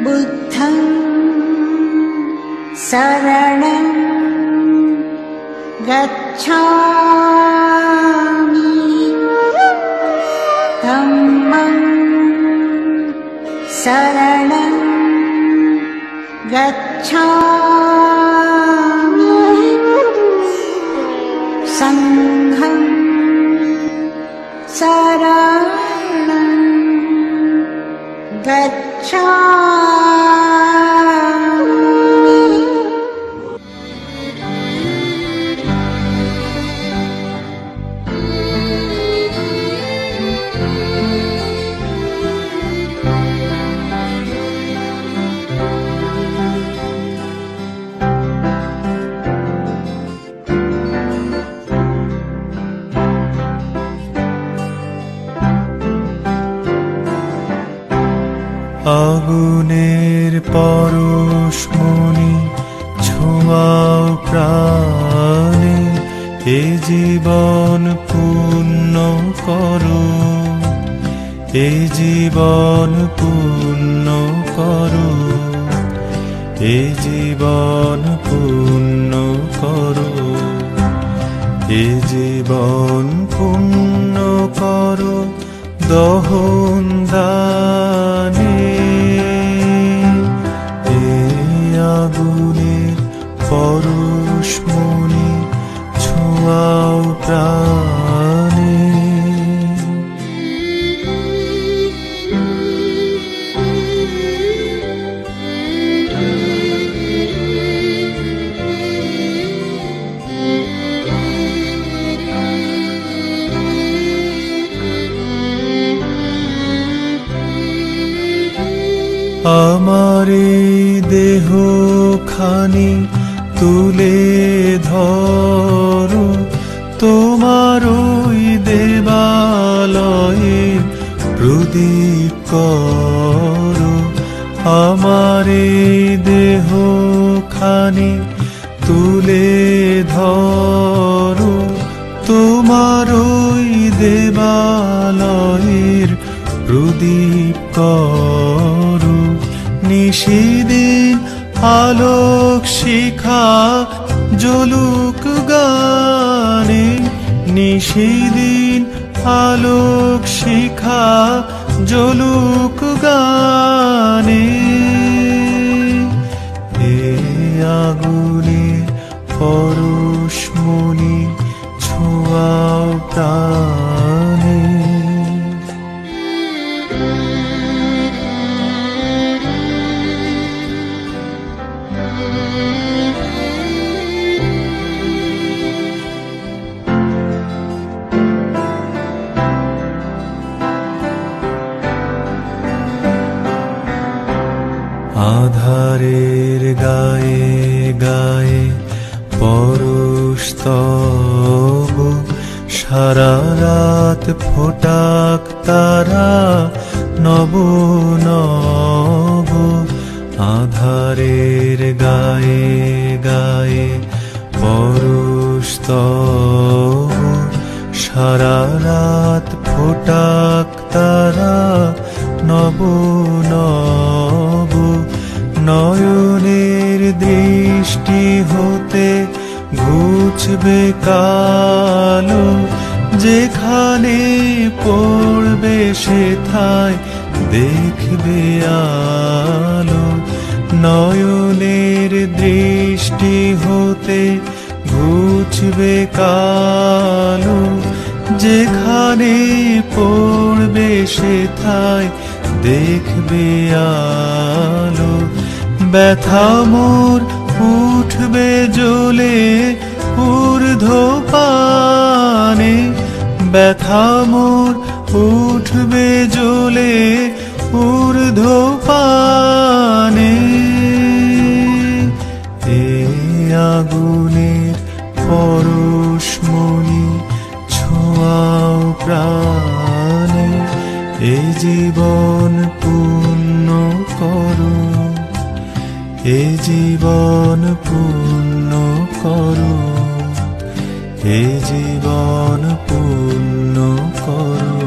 बुद्धं शरणं गच्छामि धम्मं शरणं गच्छामि संघं शरणं गच्छामि। আগুনের পরশমণি ছোঁয়াও প্রাণে, এ জীবন পূর্ণ করো, এ জীবন পূর্ণ করো, এ জীবন পূর্ণ করো, এ জীবন পূর্ণ করো দহন দানে। আগুনের পরশমণি ছোঁয়াও প্রাণে। আমার এই দেহ খানি তুলে ধরো, তোমার ওই দেবালয়ে প্রদীপ করো। আমার এই দেহ খানি তুলে ধরো, তোমার ওই দেবালয়ের প্রদীপ করো। নিশিদিন আলোক শিখা জ্বলুক গানে, নিশিদিন আলোক শিখা জ্বলুক গানে। এ আগুনের পরশমণি ছোঁয়াও প্রাণে। আধারের গায়ে গায়ে পরশ তব, সারা রাত ফোটাক তারা নব নব। আধারের গায়ে গায়ে পরশ তব, সারা রাত ফোটাক তারা নব নব। নয়নের দৃষ্টি হতে ঘুচবে কালো, যেখানে পড়বে সেথায় দেখবে আলো। নয়নের দৃষ্টি হতে ঘুচবে কালো, যেখানে পড়বে সেথায় দেখবে আলো। ব্যথা মোর উঠবে জ্বলে ঊর্ধ্বপানে, ব্যথা মোর উঠবে জ্বলে ঊর্ধ্বপানে। এ আগুনের পরশমণি ছোঁয়াও প্রাণে, এ জীবন পূর্ণ করো, এ জীবন পূর্ণ করো, এ জীবন পূর্ণ করো,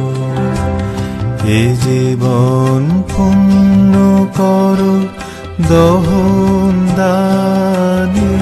এ জীবন পূর্ণ করো দহন দানে।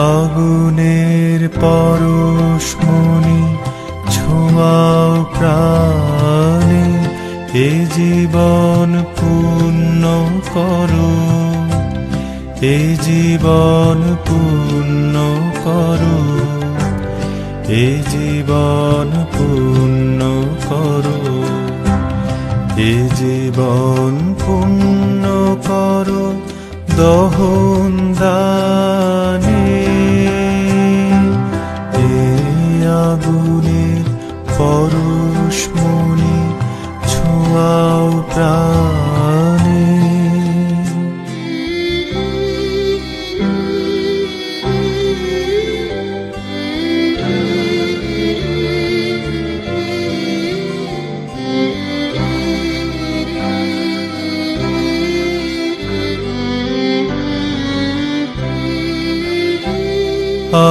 আগুনের পরশমণি ছোঁয়াও প্রাণে, এ জীবন পূর্ণ করো, এ জীবন পূর্ণ করো, এ জীবন পূর্ণ করো, এ জীবন পূর্ণ করো দহন দানে। আগুনের পরশমণি ছোঁয়াও প্রাণে।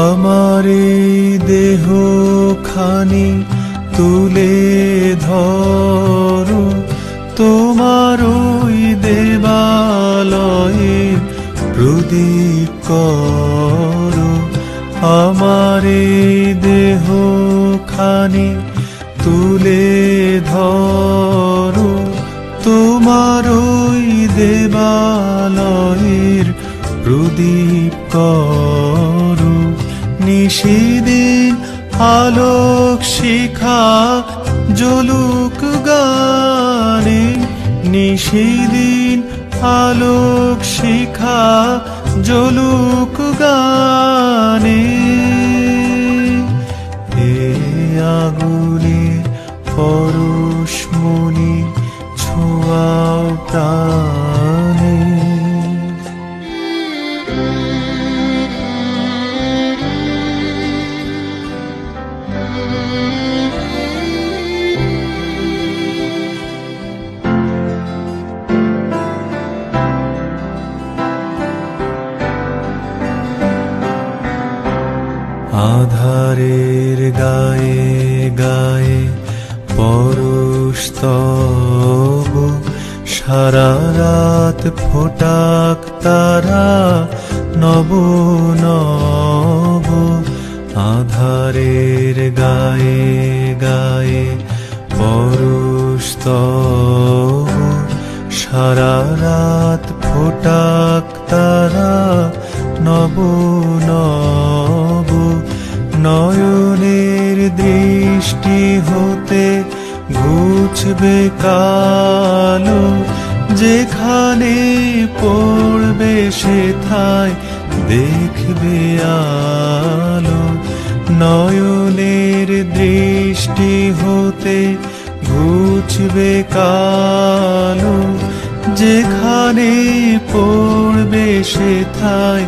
আমার এই দেহ খানি তুলে ধরো, তোমার ওই দেবালয়ে প্রদীপ করো। আমার এই দেহ খানি তুলে ধরো, তোমার ওই দেবালয়ের প্রদীপ করো। নিশিদিন আলোক শিখা জ্বলুক গানে, নিশিদিন আলোক শিখা জ্বলুক গানে। এ আগুনের পরশমণি ছোঁয়াও প্রাণে। আধারের গায়ে গায়ে পরশ তব, সারা রাত ফোটাক তারা নব নব। আধারের গায়ে গায়ে পরশ তব, সারা রাত ফোটাক তারা নব নব। নয়নের দৃষ্টি হতে ঘুচবে কালো, যেখানে পড়বে সেথায় দেখবে আলো। নয়নের দৃষ্টি হতে ঘুচবে কালো, যেখানে পড়বে সেথায়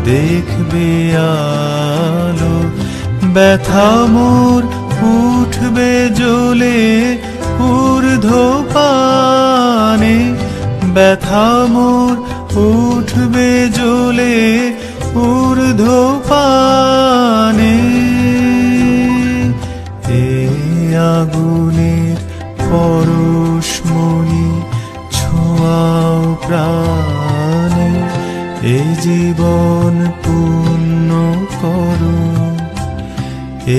দেখবে আলো। ব্যথা মোর উঠবে জ্বলে ঊর্ধ্বপানে, ব্যথা মোর উঠবে জ্বলে ঊর্ধ্বপানে। এ আগুনের পরশমণি ছোঁয়াও প্রাণে, এ জীবন পূর্ণ করো,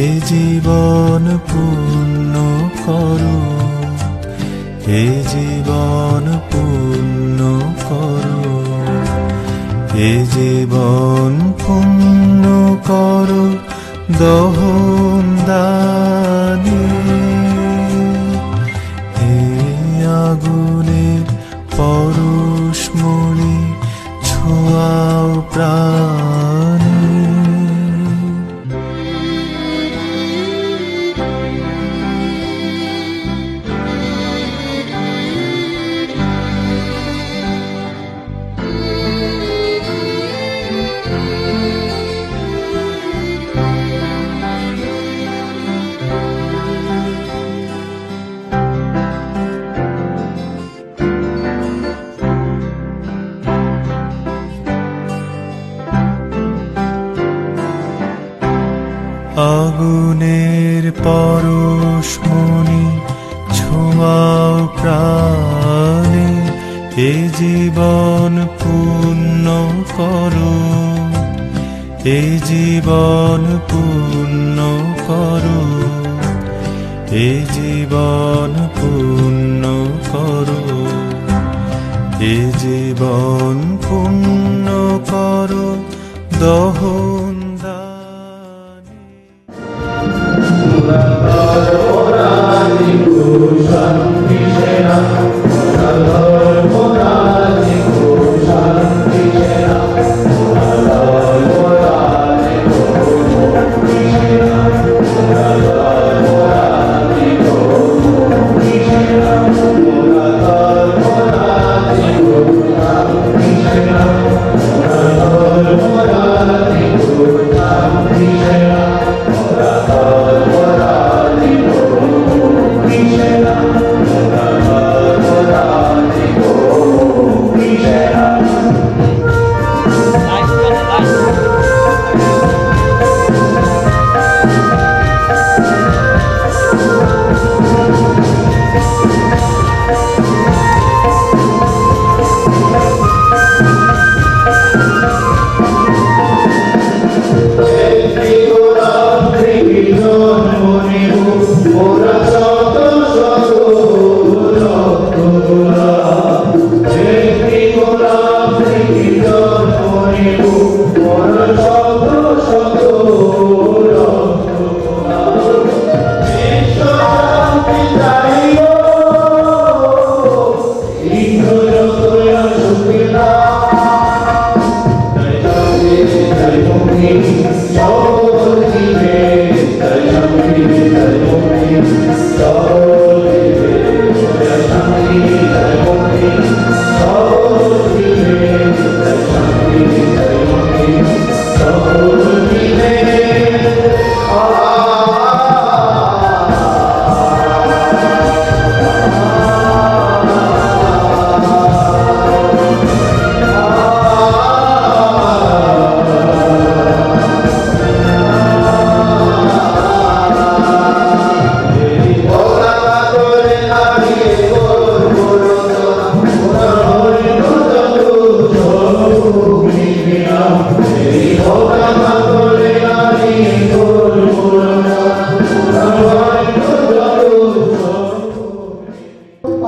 এ জীবন পূর্ণ করো, এ জীবন পূর্ণ করো, এ জীবন পূর্ণ করো দহন দানে। এ আগুনের পরশমণি ছোঁয়াও প্রাণে। পরশমণি ছোঁয়াও প্রাণে এ জীবন পূর্ণ করো, এ জীবন পূর্ণ করো, এ জীবন পূর্ণ করো, এ জীবন পূর্ণ করো দহন দানে।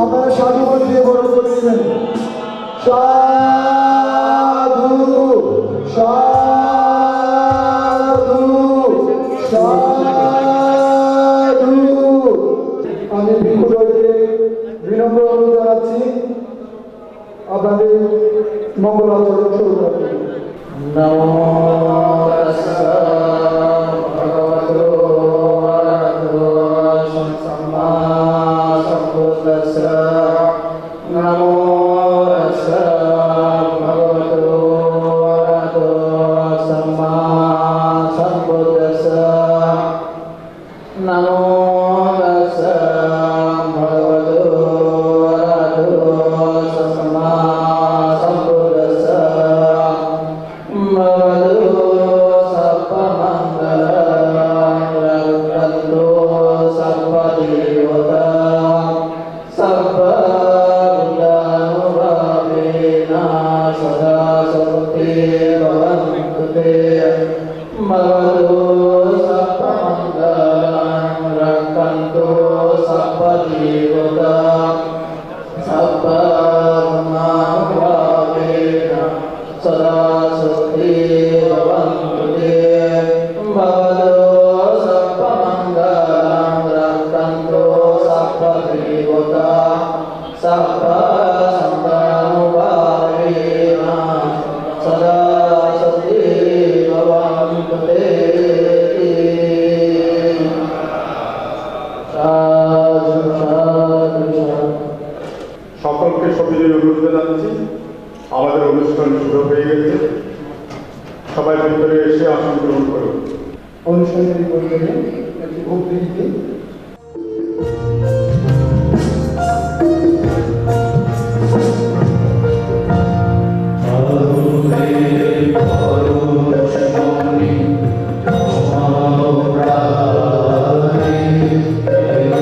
আপনারা সাধু দিয়ে বড় করে নেবেন। সাধু সাধু সাধু। আমি ভিক্ষুদেরকে বিনম্র অনুরোধ জানাচ্ছি আপনাদের মঙ্গল আচরণ শুরু করতে। নমো তাস্সা ভগবতো আরহতো সম্মা সম্বুদ্ধাস্সা। নমো তাস্সা ভগবতো আরহতো সম্মা সম্বুদ্ধাস্সা। নমো তাস্সা ভগবতো আরহতো সম্মা সম্বুদ্ধাস্সা। সকলকে সবিনয় অনুরোধ জানাচ্ছি, আমাদের অনুষ্ঠান শুরু হয়ে গেছে। সবাই ভিতরে এসে আসন গ্রহণ করুন। অনুষ্ঠানের পরিবেশে একটি ভক্তি গীতি প্রাণে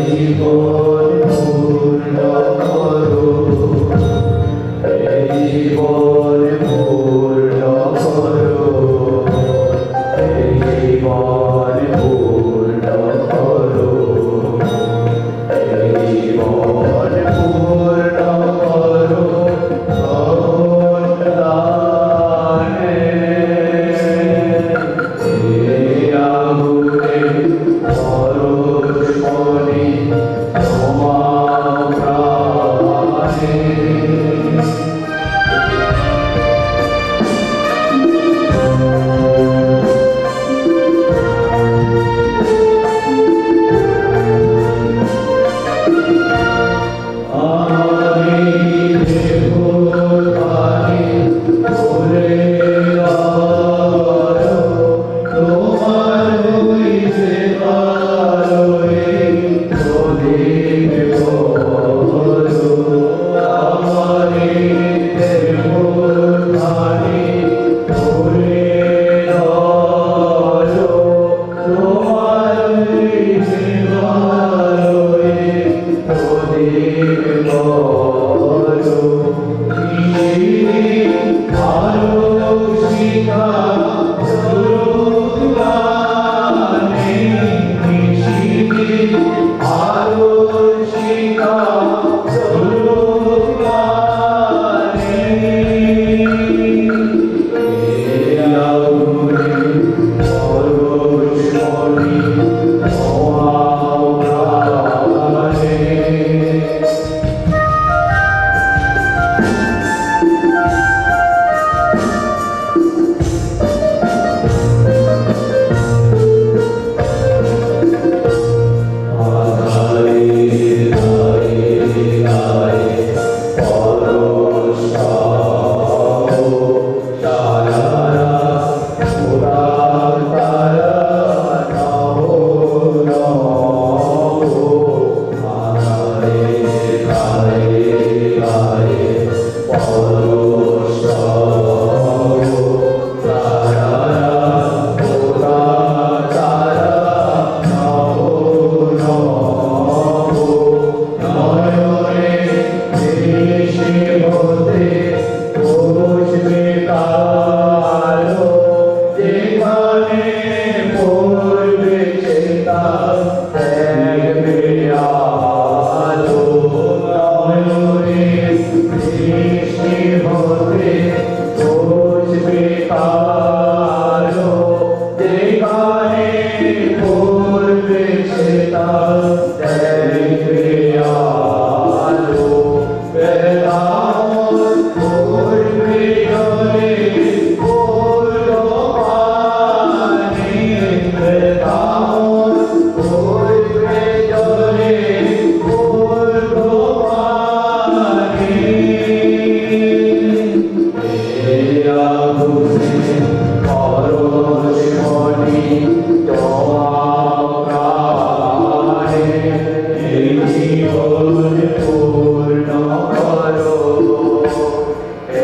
জীবন পূর্ণ করো,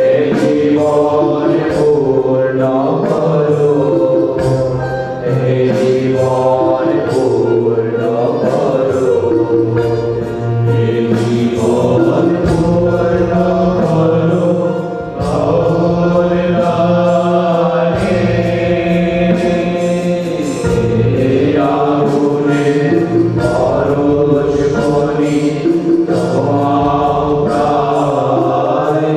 এই জীবন পূর্ণ করো, এই জীবন পূর্ণ করো, এই জীবন পূর্ণ করো, ভগবানে আগুনে পরশ করি তোমার প্রাণে।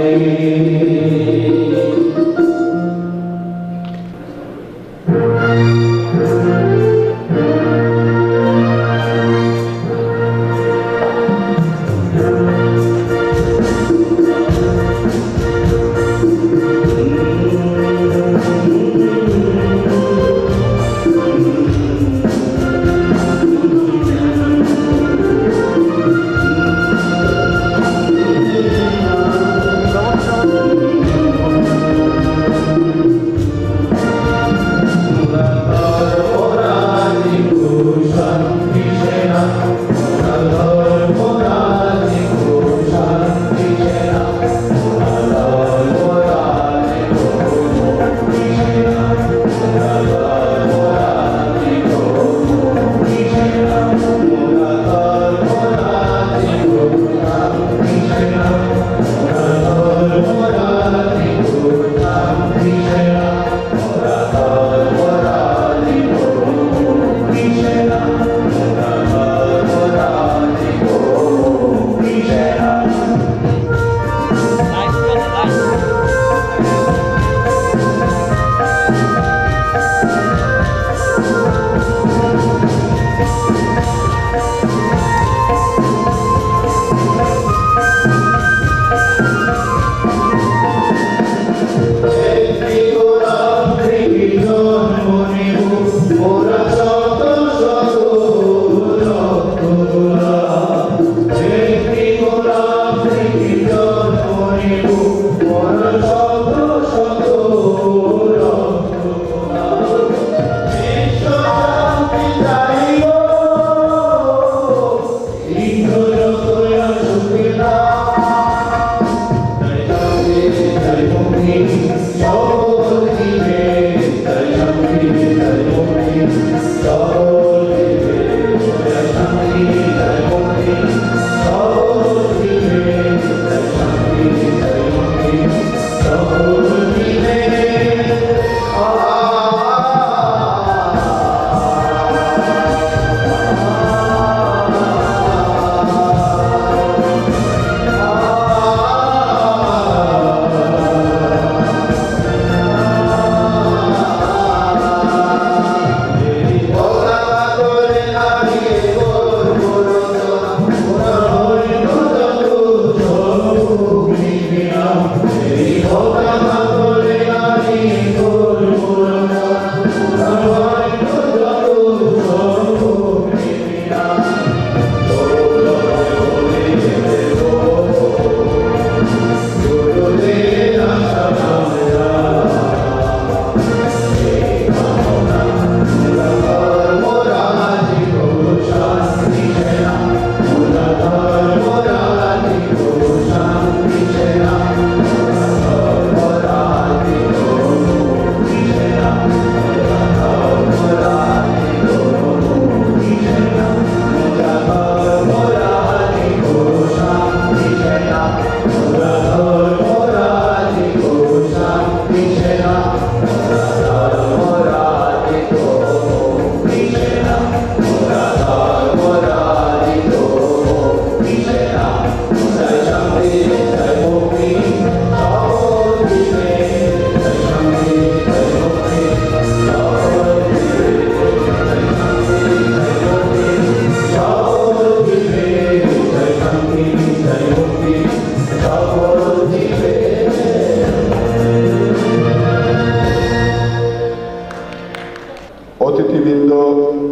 অতিথিবৃন্দ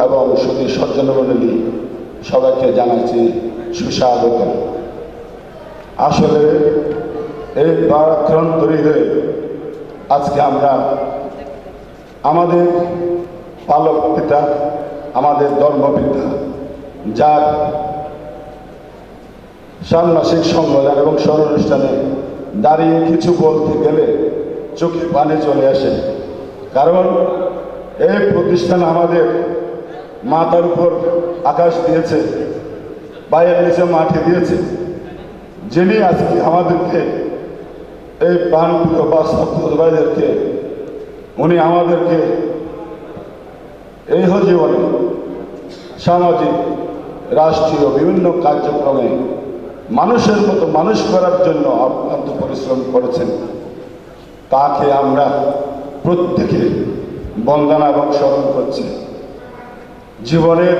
এবং সুধী সজ্জনমণ্ডলী সবাইকে জানাচ্ছি সুস্বাগত। আসলে এই বারাক্রান্তরী হয়ে আজকে আমরা আমাদের পালক পিতা, আমাদের ধর্মপিতা, যার ষান্মাসিক সংগঠন এবং স্মরণানুষ্ঠানে দাঁড়িয়ে কিছু বলতে গেলে চোখে পানি চলে আসে। কারণ এই প্রতিষ্ঠান আমাদের মাথার উপর আকাশ দিয়েছে, পায়ের নিচে মাটি দিয়েছে। যিনি আজকে আমাদেরকে এই প্রাণপ্রিয় বাস্তববাদীদেরকে উনি আমাদেরকে এই জীবনে সামাজিক রাষ্ট্রীয় বিভিন্ন কার্যক্রমে মানুষের মতো মানুষ করার জন্য অক্লান্ত পরিশ্রম করেছেন। তাকে আমরা প্রত্যেকে বন্দনা এবং স্মরণ করছি। জীবনের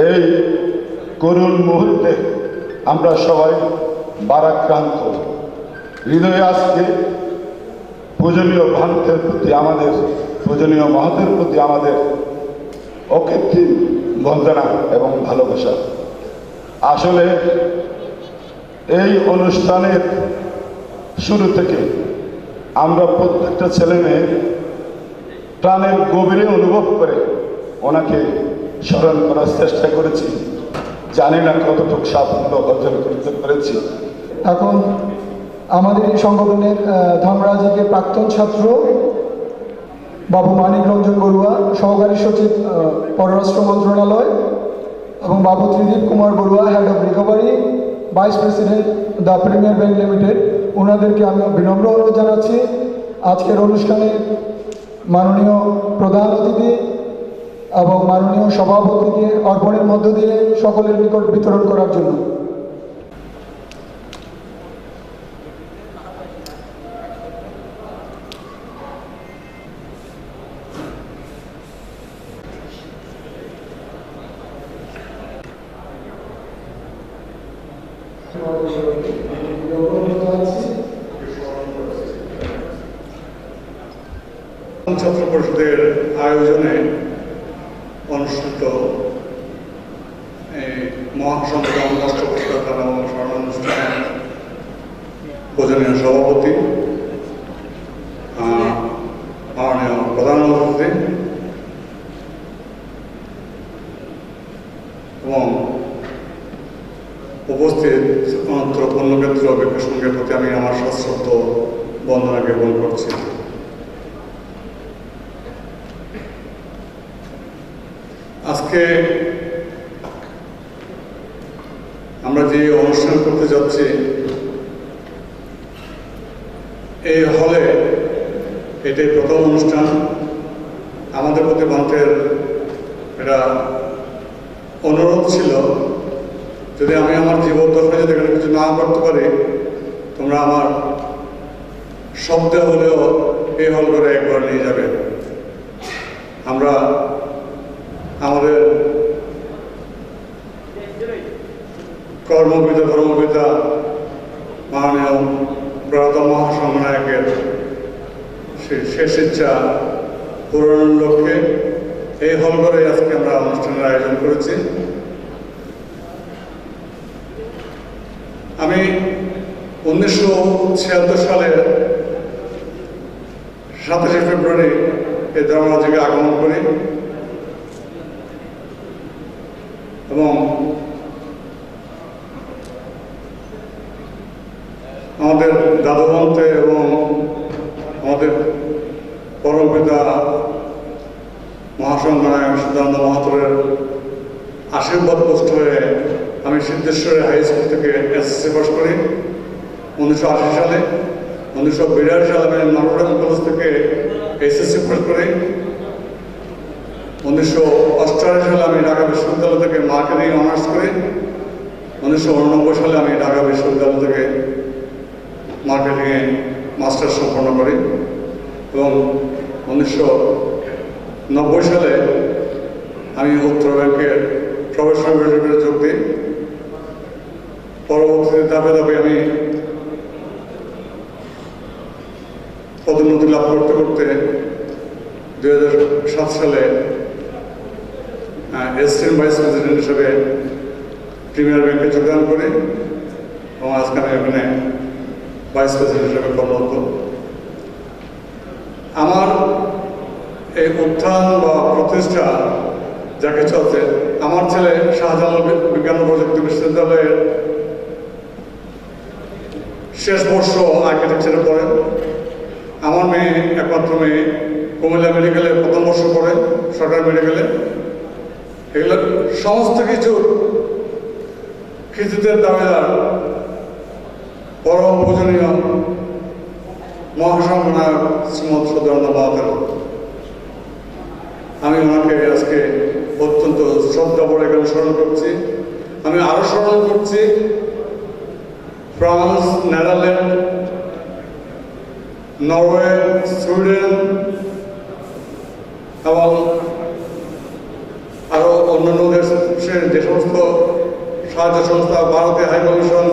এই করুণ মুহূর্তে আমরা সবাই ভারাক্রান্ত হৃদয়ে আজকে পূজনীয় ভান্তের প্রতি আমাদের পূজনীয় মহতের প্রতি আমাদের অকৃত্রিম বন্দনা এবং ভালোবাসা। আসলে এই অনুষ্ঠানের শুরু থেকে আমরা প্রত্যেকটা ছেলে মেয়ে প্রাণের গভীরে অনুভব করে ওনাকে স্মরণ করার চেষ্টা করেছি। জানি না কতটুকু সাফল্য অর্জন করতে পেরেছি। এখন আমাদের এই সংগঠনের ধামরাজিকে প্রাক্তন ছাত্র বাবু মানিক রঞ্জন বড়ুয়া, সহকারী সচিব পররাষ্ট্র মন্ত্রণালয়, এবং বাবু Tridip Kumar Barua, head of recovery, vice president the premier bank limited, ওনাদেরকে আমি বিনম্র অনুরোধ জানাচ্ছি আজকের অনুষ্ঠানে মাননীয় প্রধান অতিথি এবং মাননীয় সভাপতিকে অর্পণের মধ্য দিয়ে সকলের নিকট বিতরণ করার জন্য। ছাত্র পরিষদের আয়োজনে অনুষ্ঠিত এই মহাসংগ্রাম রাষ্ট্রপতিষ্ঠান এবং স্মরণানুষ্ঠান পূজনীয় সভাপতি, মাননীয় প্রধান অতিথি এবং উপস্থিত অনন্ত পূর্ণক্ষেত্র অভিজ্ঞ সঙ্গের প্রতি আমি আমার সশ্রদ্ধ বন্দনা জ্ঞাপন করছি। আজকে আমরা যে অনুষ্ঠান করতে যাচ্ছি এই হলে, এটাই প্রথম অনুষ্ঠান। আমাদের প্রতি মন্ত্রের এটা অনুরোধ ছিল, যদি আমি আমার জীবদ্দশায় যদি এখানে কিছু না করতে পারি, তোমরা আমার শব্দে হলেও এই হল করে একবার নিয়ে যাবে। আমরা আমাদের কর্মবিদ ধর্মবিদা মাননীয় প্রয়াত মহাসংনায়কের শেষ ইচ্ছা পূরণের লক্ষ্যে এই হল করে আজকে আমরা অনুষ্ঠানের আয়োজন করেছি। আমি 1976 সালের 27শে ফেব্রুয়ারি এই ধর্মরাজ্যে আগমন করি এবং আমাদের দাদুবন্তে এবং আমাদের পরম পিতা মহাসংঘনায়ক সিদ্ধান্ত মহাতরের আশীর্বাদ পুষ্ট হয়ে আমি সিদ্ধেশ্বরে হাই স্কুল থেকে এসএসসি পাস করি 1980 সালে। 1982 সালে আমি নটরডেম কলেজ থেকে এসএসসি পাস করি। 1988 সালে আমি ঢাকা বিশ্ববিদ্যালয় থেকে মার্কেটিং অনার্স করি। 1989 সালে আমি ঢাকা বিশ্ববিদ্যালয় থেকে মার্কেটিংয়ে মাস্টার্স সম্পন্ন করি এবং 1990 সালে আমি উত্তর ব্যাংকের প্রফেশনাল হিসেবে যোগ দিই। পরবর্তীতে ধাপে ধাপে আমি পদোন্নতি লাভ করতে করতে 2007 সালে অ্যাসিস্ট্যান্ট ভাইস প্রেসিডেন্ট হিসেবে প্রিমিয়ার ব্যাংকে যোগদান করি এবং আজকে আমি এখানে ভাইস প্রেসিডেন্ট হিসেবে কর্মরত। আমার এই উত্থান বা প্রতিষ্ঠা যা কিছু আছে, আমার ছেলে শাহজালাল বিজ্ঞান ও প্রযুক্তি বিশ্ববিদ্যালয়ের শেষ বর্ষ আর্কিটেকচারে পড়ে। আমার মেয়ে, একমাত্র মেয়ে, কুমিল্লা মেডিকেলে প্রথম বর্ষ পড়ে, সরকারি মেডিকেলে। এগুলো সমস্ত কিছুর কৃতিত্বের দাবিদার পরম পূজনীয় মহাসংঘনায়ক শ্রীমৎ সদানন্দ মহাদেব। আমি ওনাকে আজকে অত্যন্ত শ্রদ্ধা ভরে এখানে স্মরণ করছি। আমি আরো স্মরণ করছি ফ্রান্স, নেদারল্যান্ড, নরওয়ে, সুইডেন এবং আরো অন্যান্য দেশের যে সমস্ত সাহায্য সংস্থা, ভারতীয় হাই কমিশন,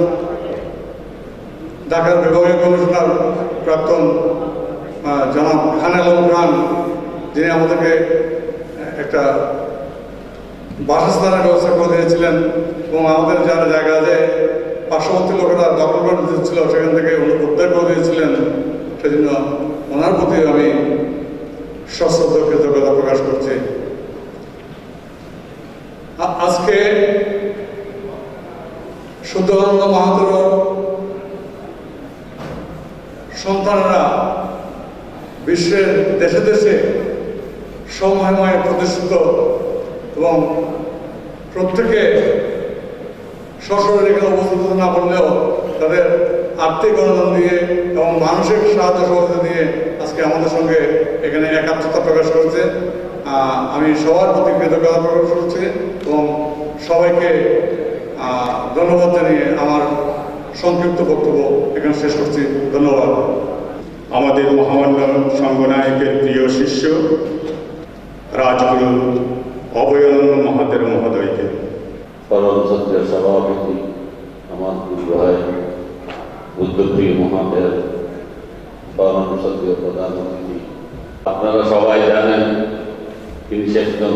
ঢাকার বিভাগীয় কমিশনার প্রাক্তন জনাব খান আলম খান, যিনি আমাদেরকে একটা বাসস্থানের ব্যবস্থা করে দিয়েছিলেন এবং আমাদের যারা জায়গা যে পার্শ্ববর্তী লোকেরা দখল করে দিচ্ছিল সেখান থেকে উনি উদ্ধার করে দিয়েছিলেন। সেজন্য ওনার প্রতি আমি সশ্রদ্ধ কৃতজ্ঞতা প্রকাশ করছি। আজকে সদানন্দ মহাদেব সন্তানেরা বিশ্বের দেশে দেশে সময় প্রতিষ্ঠিত এবং প্রত্যেকে সশরীরে এখানে উপস্থিত না বললেও তাদের আর্থিক অনুদান দিয়ে এবং মানসিক সাহায্য সহযোগিতা দিয়ে আজকে আমাদের সঙ্গে এখানে একাত্মতা প্রকাশ করেছে। আমি সবার প্রতি কৃতজ্ঞতা প্রকাশ করছি এবং সবাইকে ধন্যবাদ জানিয়ে আমার সংক্ষিপ্ত বক্তব্য এখানে শেষ করছি। ধন্যবাদ। আমাদের মহামান্য সংঘনায়কের প্রিয় শিষ্য রাজগুরু অভয়ানন্দ মহাদেব মহোদয়কে, পরম সত্যের সভাপতি আমার গুরু ভাই বুদ্ধপ্রিয় মহাদেব, পরম সত্যের প্রধান অতিথি, আপনারা সবাই জানেন তিনি একজন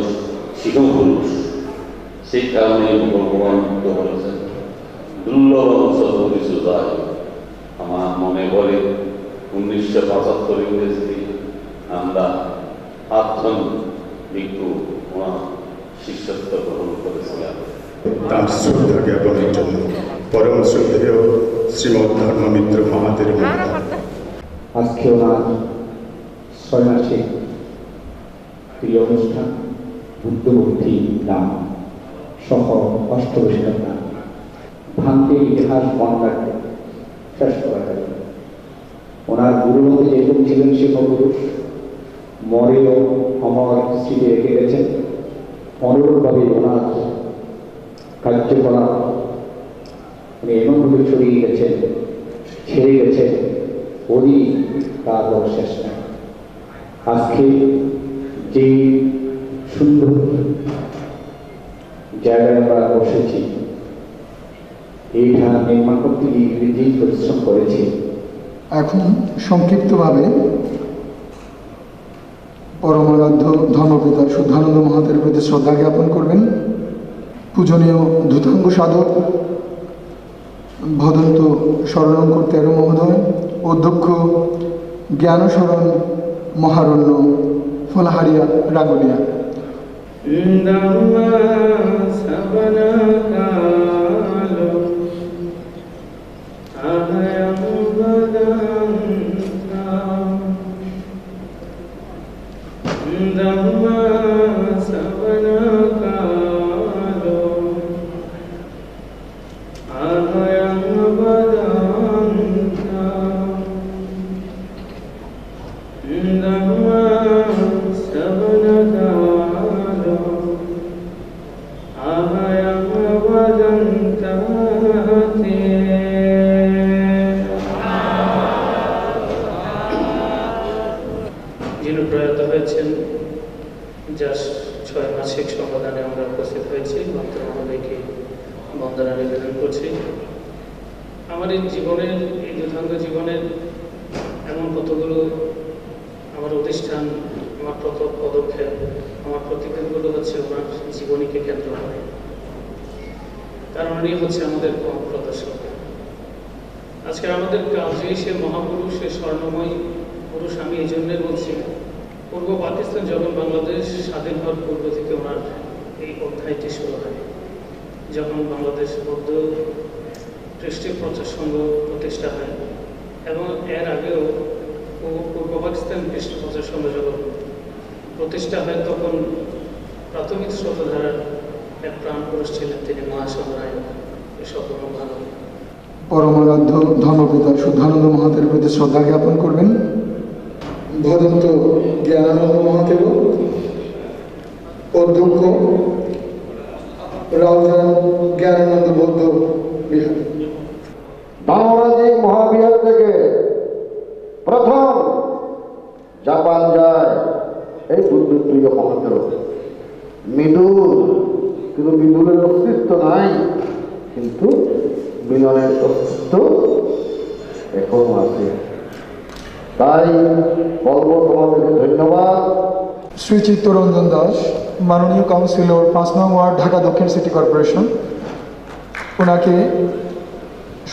শিখপুরুষ। সেই কারণে ভগবান বলেছেন দুর্লভ পরিচয়। আমার মনে পড়ে 1975 ইংরেজি আমরা 8 জন ভিক্ষু ওনার শিষ্যত্ব গ্রহণ করেছিলাম। তার শ্রদ্ধা জ্ঞাপনের জন্য পরম শ্রদ্ধেয় শ্রীমৎ ধর্মমিত্র মহাদেব মহোদয়। আজকে ওনার ষষ্ঠী প্রিয় অনুষ্ঠান বুদ্ধমূর্তি নাম সহ অষ্টবশীর নাম ভ্রান্তির ইতিহাস বন্যাকে শেষ করা যায়। ওনার গুরুমতে যেরকম ছিলেন শিক্ষপুরুষ, মরেও অমর স্মৃতি রেখে গেছেন। অনুরূপভাবে ওনার কার্যকলাপ উনি এমনভাবে ছড়িয়ে গেছেন, ছেড়ে গেছেন, ওরই তার শেষ নেই। আজকে যে সুন্দর জায়গায় আমরা বসেছি, এইটা নির্মাণ করতে গিয়ে যে পরিশ্রম করেছি। এখন সংক্ষিপ্তভাবে পরমারাধ্য ধর্মপিতা শুদ্ধানন্দ মহাদেবের প্রতি শ্রদ্ধা জ্ঞাপন করবেন পূজনীয় ধূতাঙ্গ সাধক ভদন্ত শরণঙ্কর তেরো মহোদয়, অধ্যক্ষ জ্ঞানশরণ মহারণ্য ফলাহারিয়া রাঙ্গুনিয়া। যিনি প্রয়াত হয়েছেন, যার 6 মাসিক সমাধানে আমরা উপস্থিত হয়েছি, ভক্ত মহোদয়কে বন্দনা নিবেদন করছি। আমার এই জীবনের, এই যথাঙ্গ জীবনের এমন কতগুলো আমার অধিষ্ঠান, আমার পদক্ষেপ, আমার প্রতিজ্ঞাগুলো হচ্ছে ওনার জীবনীকে কেন্দ্র করে। কারণ উনি হচ্ছে আমাদের পথ প্রদর্শক। আজকে আমাদের কাজে সে মহাপুরুষ, সে স্বর্ণময় পুরুষ। আমি এই জন্যই বলছি, পূর্ব পাকিস্তান যখন বাংলাদেশ স্বাধীন হওয়ার পূর্ব থেকে ওনার এই অধ্যায়টি শুরু হয়। যখন বাংলাদেশ বৌদ্ধ কৃষ্টি প্রচার সংঘ প্রতিষ্ঠা হয় এবং এর আগেও পূর্ব পাকিস্তান কৃষ্টি প্রচার সংঘ যখন প্রতিষ্ঠা হয় তখন প্রাথমিক স্রোতধারার এক প্রাণ পুরুষ ছিলেন তিনি মহাসংগ্রায়ক স্বপ্ন ভালো। পরমারাধ্য ধর্মপিতা শুদ্ধানন্দ মহাতের প্রতি শ্রদ্ধা জ্ঞাপন করবেন। ভদন্ত জ্ঞানানন্দ মহাতের অধ্যক্ষ রাউজান জ্ঞানানন্দ বৌদ্ধ বিহার। বাংলাদেশ মহাবিহার থেকে প্রথম জাপান যায় এই বুদ্ধপ্রিয় মহাতের মৃদুল, কিন্তু মৃদুলের অস্তিত্ব নাই, কিন্তু মিলনের অস্তিত্ব এখনো আছে। তাই বলবো তোমাদেরকে ধন্যবাদ। শ্রী চিত্তরঞ্জন দাস, মাননীয় কাউন্সিলর 5 নং ওয়ার্ড, ঢাকা দক্ষিণ সিটি কর্পোরেশন, ওনাকে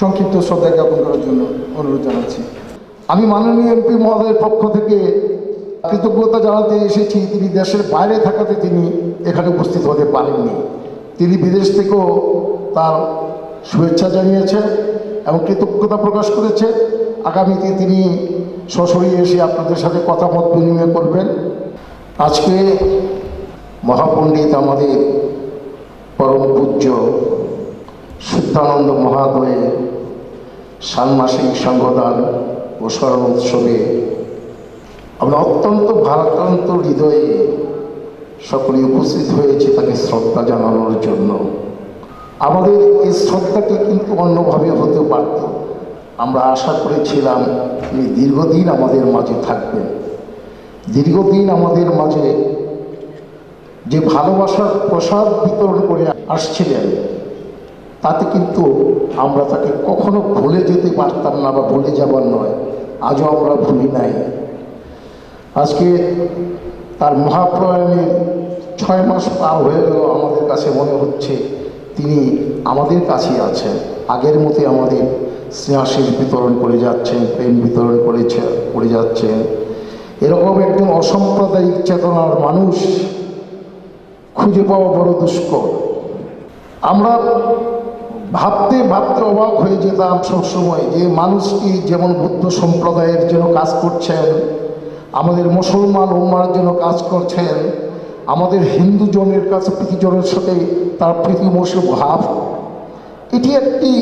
সংক্ষিপ্ত শ্রদ্ধা জ্ঞাপন করার জন্য অনুরোধ জানাচ্ছি। আমি মাননীয় এমপি মহোদয়ের পক্ষ থেকে কৃতজ্ঞতা জানাতে এসেছি। তিনি দেশের বাইরে থাকাতে তিনি এখানে উপস্থিত হতে পারেননি। তিনি বিদেশ থেকেও তার শুভেচ্ছা জানিয়েছেন এবং কৃতজ্ঞতা প্রকাশ করেছে। আগামীতে তিনি সশরীরে এসে আপনাদের সাথে কথা মত বিনিময় করবেন। আজকে মহাপণ্ডিত আমাদের পরম পূজ্য শুদ্ধানন্দ মহাদয়ের ষান্মাসিক সংঘদান ও স্মরণ উৎসবে আমরা অত্যন্ত ভারাক্রান্ত হৃদয়ে সকলে উপস্থিত হয়েছে তাকে শ্রদ্ধা জানানোর জন্য। আমাদের এই শ্রদ্ধাটি কিন্তু অন্যভাবে হতে পারত। আমরা আশা করেছিলাম তিনি দীর্ঘদিন আমাদের মাঝে থাকবেন, দীর্ঘদিন আমাদের মাঝে যে ভালোবাসার প্রসাদ বিতরণ করে আসছিলেন, তাতে কিন্তু আমরা তাকে কখনো ভুলে যেতে পারতাম না, বা ভুলে যাবার নয়, আজও আমরা ভুলি নাই। আজকে তার মহাপ্রয়াণের 6 মাস পার হয়ে গেল, আমাদের কাছে মনে হচ্ছে তিনি আমাদের কাছেই আছেন। আগের মতোই আমাদের স্নেহাশীষ বিতরণ করে যাচ্ছেন, প্রেম বিতরণ করে যাচ্ছেন। এরকম একজন অসাম্প্রদায়িক চেতনার মানুষ খুঁজে পাওয়া বড় দুষ্কর। আমরা ভাবতে ভাবতে অবাক হয়ে যেতাম সবসময় যে মানুষটি যেমন বুদ্ধ সম্প্রদায়ের জন্য কাজ করছেন, আমাদের মুসলমান উম্মার জন্য কাজ করছেন, আমাদের হিন্দু জনের কাছে প্রীতিজনের সাথে তার প্রীতিমোষী ভাব, এটি একটি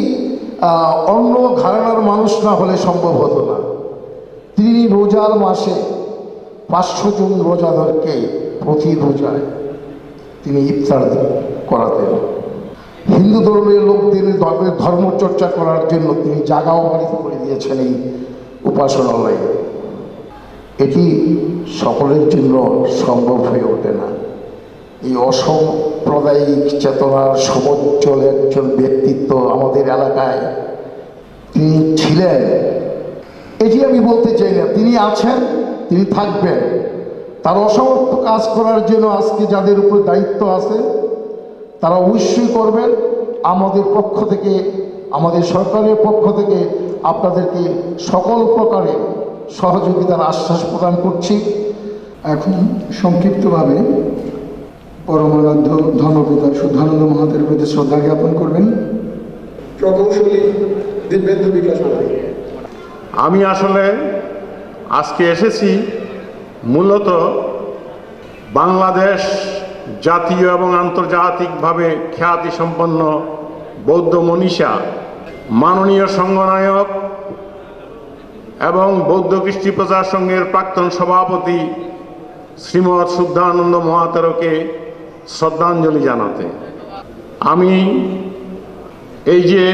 অন্য ঘরানার মানুষ না হলে সম্ভব হতো না। তিনি রোজার মাসে 500 জন রোজাদারকে প্রতি রোজায় তিনি ইফতার করাতেন। হিন্দু ধর্মের লোকদের ধর্মচর্চা করার জন্য তিনি জায়গাও বাড়িতে করে দিয়েছেন এই উপাসনালয়ে। এটি সকলের জন্য সম্ভব হয়ে ওঠে না। এই অসাম্প্রদায়িক চেতনার সমুজ্জ্বল একজন ব্যক্তিত্ব আমাদের এলাকায় তিনি ছিলেন, এটি আমি বলতে চাই না। তিনি আছেন, তিনি থাকবেন। তার অসমর্থ কাজ করার জন্য আজকে যাদের উপর দায়িত্ব আছে তারা অবশ্যই করবেন। আমাদের পক্ষ থেকে, আমাদের সরকারের পক্ষ থেকে আপনাদেরকে সকল প্রকারের সহযোগিতার আশ্বাস প্রদান করছি। এখন সংক্ষিপ্তভাবে পরমারাধ্য ধর্মপিতা শুদ্ধানন্দ মহাতের প্রতি শ্রদ্ধা জ্ঞাপন করবেন প্রকৌশলী দিব্যেন্দু বিকাশ মহাতের। আমি আসলে আজকে এসেছি মূলত বাংলাদেশ জাতীয় এবং আন্তর্জাতিকভাবে খ্যাতিসম্পন্ন বৌদ্ধ মনীষা, মাননীয় সংঘনায়ক এবং বৌদ্ধ কৃষ্টি প্রচার সংঘের প্রাক্তন সভাপতি শ্রীমৎ শুদ্ধানন্দ মহাতেরকে শ্রদ্ধাঞ্জলি জানাতে। আমি এই যে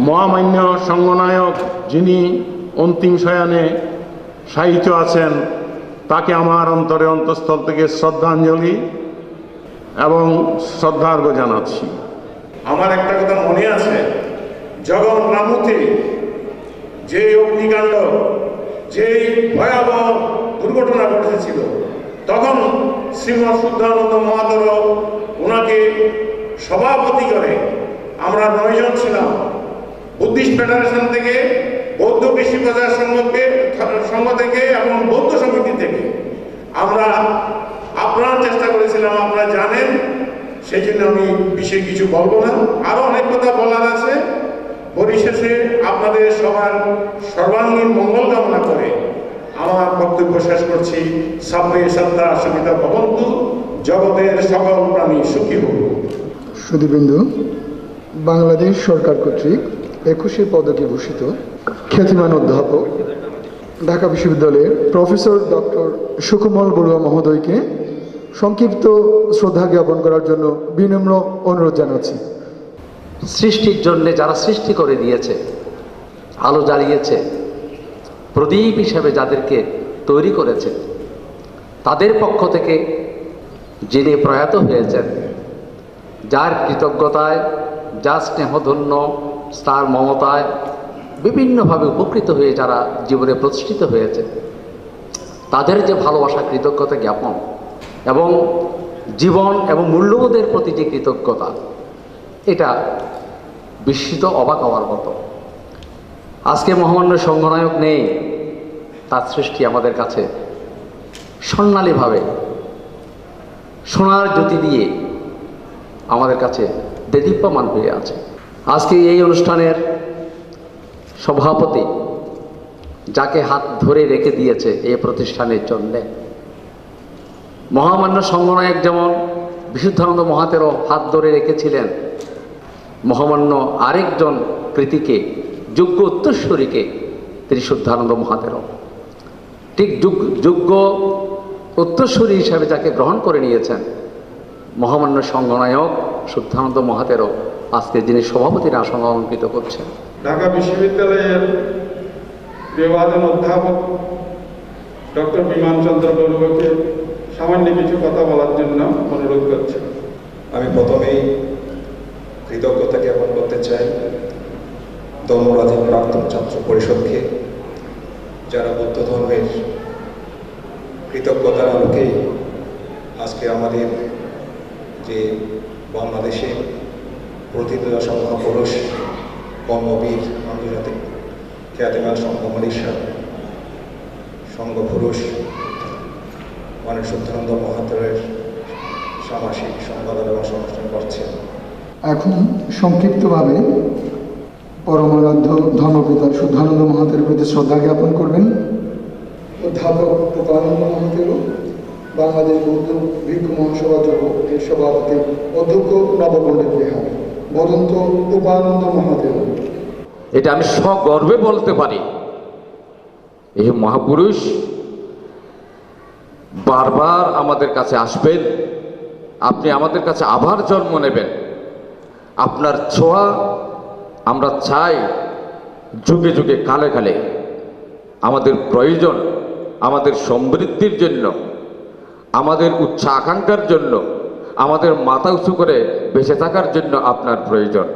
মহামান্য সংঘনায়ক যিনি অন্তিম শয়ানে শায়িত আছেন, তাকে আমার অন্তঃস্থল থেকে শ্রদ্ধাঞ্জলি এবং শ্রদ্ধার্ঘ্য জানাচ্ছি। আমার একটা কথা মনে আছে, জগন রামুতে যে অগ্নিকাণ্ড, যে ভয়াবহ দুর্ঘটনা ঘটেছিল, তখন শ্রীমৎ শুদ্ধানন্দ মহাতের ওনাকে সভাপতি করে আমরা 9 জন ছিলাম। বুদ্ধিস্ট ফেডারেশন থেকে, বৌদ্ধ কৃষি প্রচার সংঘ থেকে এবং বৌদ্ধ সমিতি থেকে আমরা আপনার চেষ্টা করেছিলাম, আপনারা জানেন, সেই জন্য আমি বিশেষ কিছু বলবো না। আরো অনেক কথা বলার আছে। আপনাদের সবার সর্বাঙ্গীন মঙ্গল কামনা করে আমার বক্তব্য শেষ করছি। সাব্বে সত্তা সুবিধা ভবন্তু, জগতের সকল প্রাণী সুখী হোক। সুধীবৃন্দু, বাংলাদেশ সরকার কর্তৃক 21শে পদকে ভূষিত খ্যাতিমান অধ্যাপক ঢাকা বিশ্ববিদ্যালয়ের প্রফেসর ডক্টর সুকুমল বড়ুয়া মহোদয়কে সংক্ষিপ্ত শ্রদ্ধা জ্ঞাপন করার জন্য বিনম্র অনুরোধ জানাচ্ছি। সৃষ্টির জন্যে যারা সৃষ্টি করে দিয়েছে, আলো জ্বালিয়েছে, প্রদীপ হিসেবে যাদেরকে তৈরি করেছে, তাদের পক্ষ থেকে যিনি প্রয়াত হয়েছেন, যার কৃতজ্ঞতায়, যার স্নেহধন্য, তার মমতায় বিভিন্নভাবে উপকৃত হয়ে যারা জীবনে প্রতিষ্ঠিত হয়েছে, তাদের যে ভালোবাসা, কৃতজ্ঞতা জ্ঞাপন এবং জীবন এবং মূল্যবোধের প্রতি যে কৃতজ্ঞতা, এটা বিস্মিত অবাক হওয়ার মতো। আজকে মহামান্য সংঘনায়ক নেই, তার সৃষ্টি আমাদের কাছে স্বর্ণালীভাবে সোনার জ্যোতি দিয়ে আমাদের কাছে দেদীপ্যমান হয়ে আছে। আজকে এই অনুষ্ঠানের সভাপতি, যাকে হাত ধরে রেখে দিয়েছে এই প্রতিষ্ঠানের জন্যে, মহামান্য সংঘনায়ক যেমন বিশুদ্ধানন্দ মহাতেরও হাত ধরে রেখেছিলেন, মহামান্য আরেকজন কৃতিকে, যোগ্য উত্তরসূরিকে ত্রিশুদ্ধানন্দ মহাতেরও ঠিক যোগ্য উত্তরসূরি হিসাবে যাকে গ্রহণ করে নিয়েছেন মহামান্য সংঘনায়ক শুদ্ধানন্দ মহাতেরও, আজকে যিনি সভাপতির আসন অলঙ্কৃত করছেন। ঢাকা বিশ্ববিদ্যালয়ের বিভাজন অধ্যাপক ডক্টর বিমান চন্দ্র বড়ুয়াকে সামান্য কিছু কথা বলার জন্য অনুরোধ করছি। আমি প্রথমেই কৃতজ্ঞতা জ্ঞাপন করতে চাই ধর্মরাজের প্রাক্তন ছাত্র পরিষদকে, যারা বৌদ্ধ ধর্মের কৃতজ্ঞতার আলোকেই আজকে আমাদের যে বাংলাদেশে প্রথিতযশা মহাপুরুষ, কর্মবীর, আন্তর্জাতিক খ্যাতিমান সংঘমনীষা, সংঘপুরুষ মাননীয় শুদ্ধানন্দ মহাতের সামাসিক সম্পাদন এবং অনুষ্ঠান করছেন। এখন সংক্ষিপ্তভাবে পরমারাধ্য ধর্মপিতা শুদ্ধানন্দ মহাতের প্রতি শ্রদ্ধা জ্ঞাপন করবেন অধ্যাপক উপানন্দ মহাতেরও, বাংলাদেশ বৌদ্ধ ভিক্ষু মহাসভা এর সভাপতি অধ্যক্ষ নবপণ্ডিত বিহার, বদন্ত উপানন্দ মহাতেরও। এটা আমি সগর্বে বলতে পারি, এই মহাপুরুষ বারবার আমাদের কাছে আসবেন, আপনি আমাদের কাছে আবার জন্ম নেবেন। আপনার ছোঁয়া আমরা চাই যুগে যুগে, কালে কালে। আমাদের প্রয়োজন, আমাদের সমৃদ্ধির জন্য, আমাদের উচ্চ আকাঙ্ক্ষার জন্য, আমাদের মাথা উঁচু করে বেঁচে থাকার জন্য আপনার প্রয়োজন।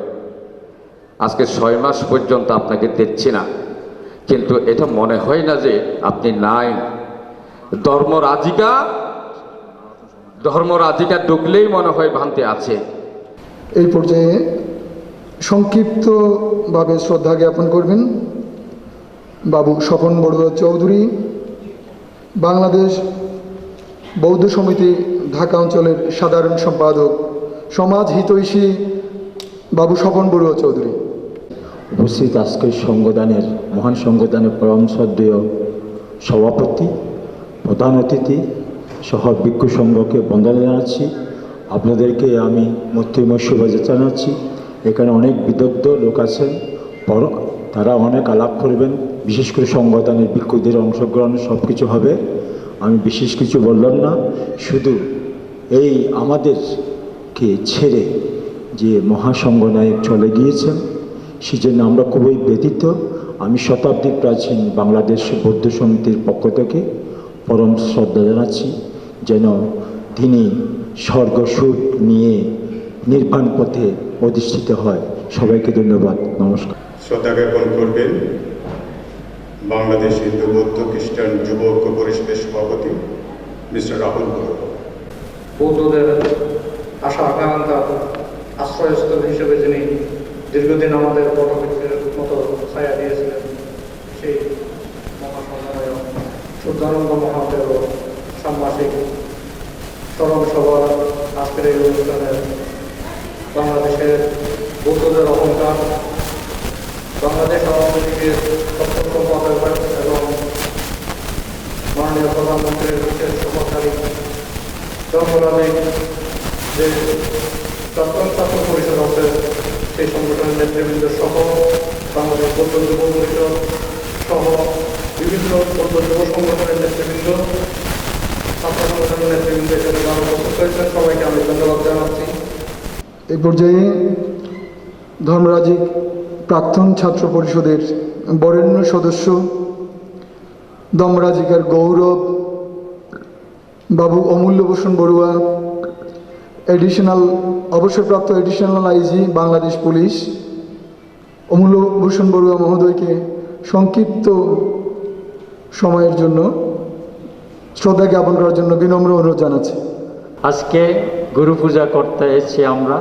আজকে 6 মাস পর্যন্ত আপনাকে দেখছি না, কিন্তু এটা মনে হয় না যে আপনি নাই। ধর্মরাজিকা ঢুকলেই মনে হয় ভ্রান্তি আছে। এই পর্যায়ে সংক্ষিপ্তভাবে শ্রদ্ধা জ্ঞাপন করবেন বাবু স্বপন বড়ুয়া চৌধুরী, বাংলাদেশ বৌদ্ধ সমিতি ঢাকা অঞ্চলের সাধারণ সম্পাদক, সমাজ হিতৈষী বাবু স্বপন বড়ুয়া চৌধুরী। উপস্থিত আজকের সংগঠনের মহান সংগঠনের পরম শ্রদ্ধেয় সভাপতি, প্রধান অতিথি সহ ভিক্ষু সংঘকে বন্দনা জানাচ্ছি। আপনাদেরকে আমি মৈত্রীময় শুভেচ্ছা জানাচ্ছি। এখানে অনেক বিদগ্ধ লোক আছেন, তারা অনেক আলাপ করবেন, বিশেষ করে সংগঠনের ভিক্ষুদের অংশগ্রহণ সব কিছু হবে। আমি বিশেষ কিছু বললাম না, শুধু এই আমাদেরকে ছেড়ে যে মহাসংঘনায়ক চলে গিয়েছেন, সেজন্য আমরা খুবই ব্যথিত। আমি শতাব্দী প্রাচীন বাংলাদেশ বৌদ্ধ সমিতির পক্ষ থেকে পরম শ্রদ্ধা জানাচ্ছি, যেন তিনি স্বর্গসুখ নিয়ে নির্বাণ পথে অধিষ্ঠিত হয়। সবাইকে ধন্যবাদ, নমস্কার। শ্রদ্ধা জ্ঞাপন করবেন বাংলাদেশ হিন্দু বৌদ্ধ খ্রিস্টান যুব ঐক্য পরিষদের সভাপতি মিস্টার রাহুল বড়ুয়া। বৌদ্ধদের আশা আকাঙ্ক্ষা আশ্রয়স্থল হিসেবে যিনি দীর্ঘদিন আমাদের পটবৃক্ষের মতো ছায়া দিয়েছিলেন, সেই মহাসংঘনায়ক শুদ্ধানন্দ মহাতেরও ষান্মাসিক স্মরণ সভার আজকের এই অনুষ্ঠানের বাংলাদেশের বৌদ্ধদের অহংকার বাংলাদেশ আওয়ামী লীগের প্রত্যক্ষ পদাধিকার এবং মাননীয় প্রধানমন্ত্রীর বিশেষ সহকারী ধর্মরাজিক যে প্রাক্তন ছাত্র পরিষদ আছে সেই সংগঠনের নেতৃবৃন্দ সহ বাংলাদেশ বৌদ্ধ যুব পরিষদ সহ বিভিন্ন বৌদ্ধ যুব সংগঠনের নেতৃবৃন্দ, ছাত্র সংগঠনের নেতৃবৃন্দ হিসেবে যারা উপস্থিত হয়েছেন সবাইকে আমি ধন্যবাদ জানাচ্ছি। এই পর্যায়ে ধর্মরাজিক প্রাক্তন ছাত্র পরিষদের বরেণ্য সদস্য ধর্মরাজিকের গৌরব বাবু অমূল্যভূষণ বড়ুয়া, অবসরপ্রাপ্ত additional IG Bangladesh police Amulyabhushan Barua মহোদয়কে সংক্ষিপ্ত সময়ের জন্য শ্রদ্ধা জ্ঞাপন করার জন্য বিনম্র অনুরোধ জানাচ্ছি। আজকে গুরু পূজা করতে এসেছি আমরা।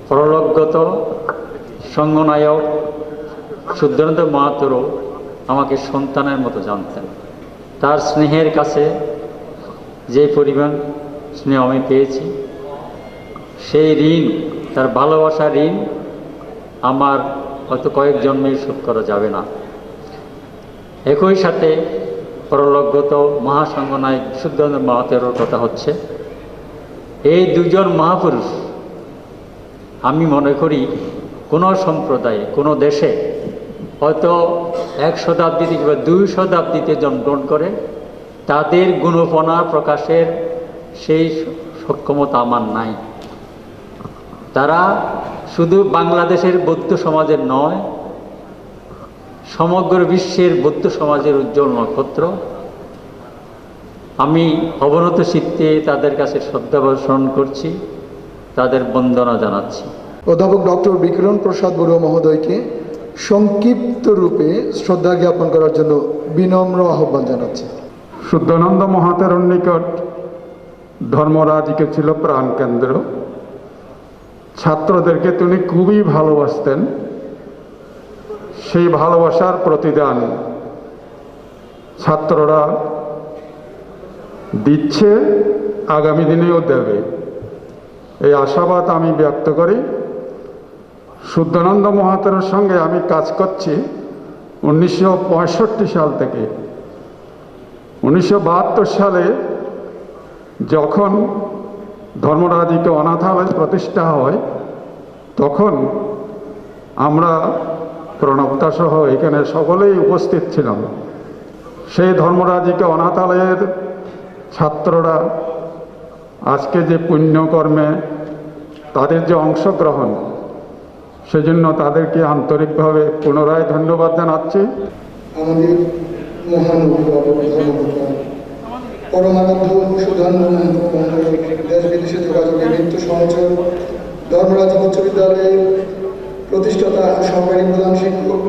পরলোকগত সঙ্গনায়ক শুদ্ধানন্দ মাহাতোরও আমাকে সন্তানের মতো জানতেন। তার স্নেহের কাছে যে পরিমাণ স্নেহ আমি পেয়েছি, সেই ঋণ, তার ভালোবাসার ঋণ আমার হয়তো কয়েক জন্মেই শোধ করা যাবে না। একই সাথে পরলোকগত মহাসংঘনায়ক শুদ্ধানন্দ মাহাতোর কথা হচ্ছে। এই দুজন মহাপুরুষ আমি মনে করি কোনো সম্প্রদায়ে, কোনো দেশে হয়তো 1 শতাব্দীতে কিংবা 2 শতাব্দীতে জন্মগ্রহণ করে তাদের গুণপনা প্রকাশের সেই সক্ষমতা আমার নাই। তারা শুধু বাংলাদেশের বৌদ্ধ সমাজের নয়, সমগ্র বিশ্বের বৌদ্ধ সমাজের উজ্জ্বল নক্ষত্র। আমি অবনত চিত্তে তাদের কাছে শ্রদ্ধা প্রদর্শন করছি, তাদের বন্দনা জানাচ্ছি। অধ্যাপক ডক্টর বিকিরণ প্রসাদ বড়ুয়া মহোদয়কে সংক্ষিপ্ত রূপে শ্রদ্ধা জ্ঞাপন করার জন্য বিনম্র আহ্বান জানাচ্ছি। শুদ্ধানন্দ মহাতেরর নিকট ধর্মরাজিকে ছিল প্রাণকেন্দ্র। ছাত্রদেরকে তিনি খুবই ভালোবাসতেন। সেই ভালোবাসার প্রতিদান ছাত্ররা দিচ্ছে, আগামী দিনেও দেবে, এই আশাবাদ আমি ব্যক্ত করি। শুদ্ধানন্দ মহাতের সঙ্গে আমি কাজ করছি 1965 সাল থেকে। 1972 সালে যখন ধর্মরাজিকে অনাথালয় প্রতিষ্ঠা হয়, তখন আমরা প্রণবদা সহ এখানে সকলেই উপস্থিত ছিলাম। সেই ধর্মরাজিকে অনাথালয়ের ছাত্ররা আজকে যে পুণ্যকর্মে তাদের যে অংশগ্রহণ, সেজন্য তাদেরকে আন্তরিকভাবে পুনরায় ধন্যবাদ জানাচ্ছি। আমাদের মহান অভিভাবক ধর্মকর্তা পরমানন্দ সুধানন্দ মহোদয় দেশ বিদেশে যোগাযোগের নিত্য সহচর, ধর্মরাজিক উচ্চ বিদ্যালয়ের প্রতিষ্ঠাতা সহকারী প্রধান শিক্ষক,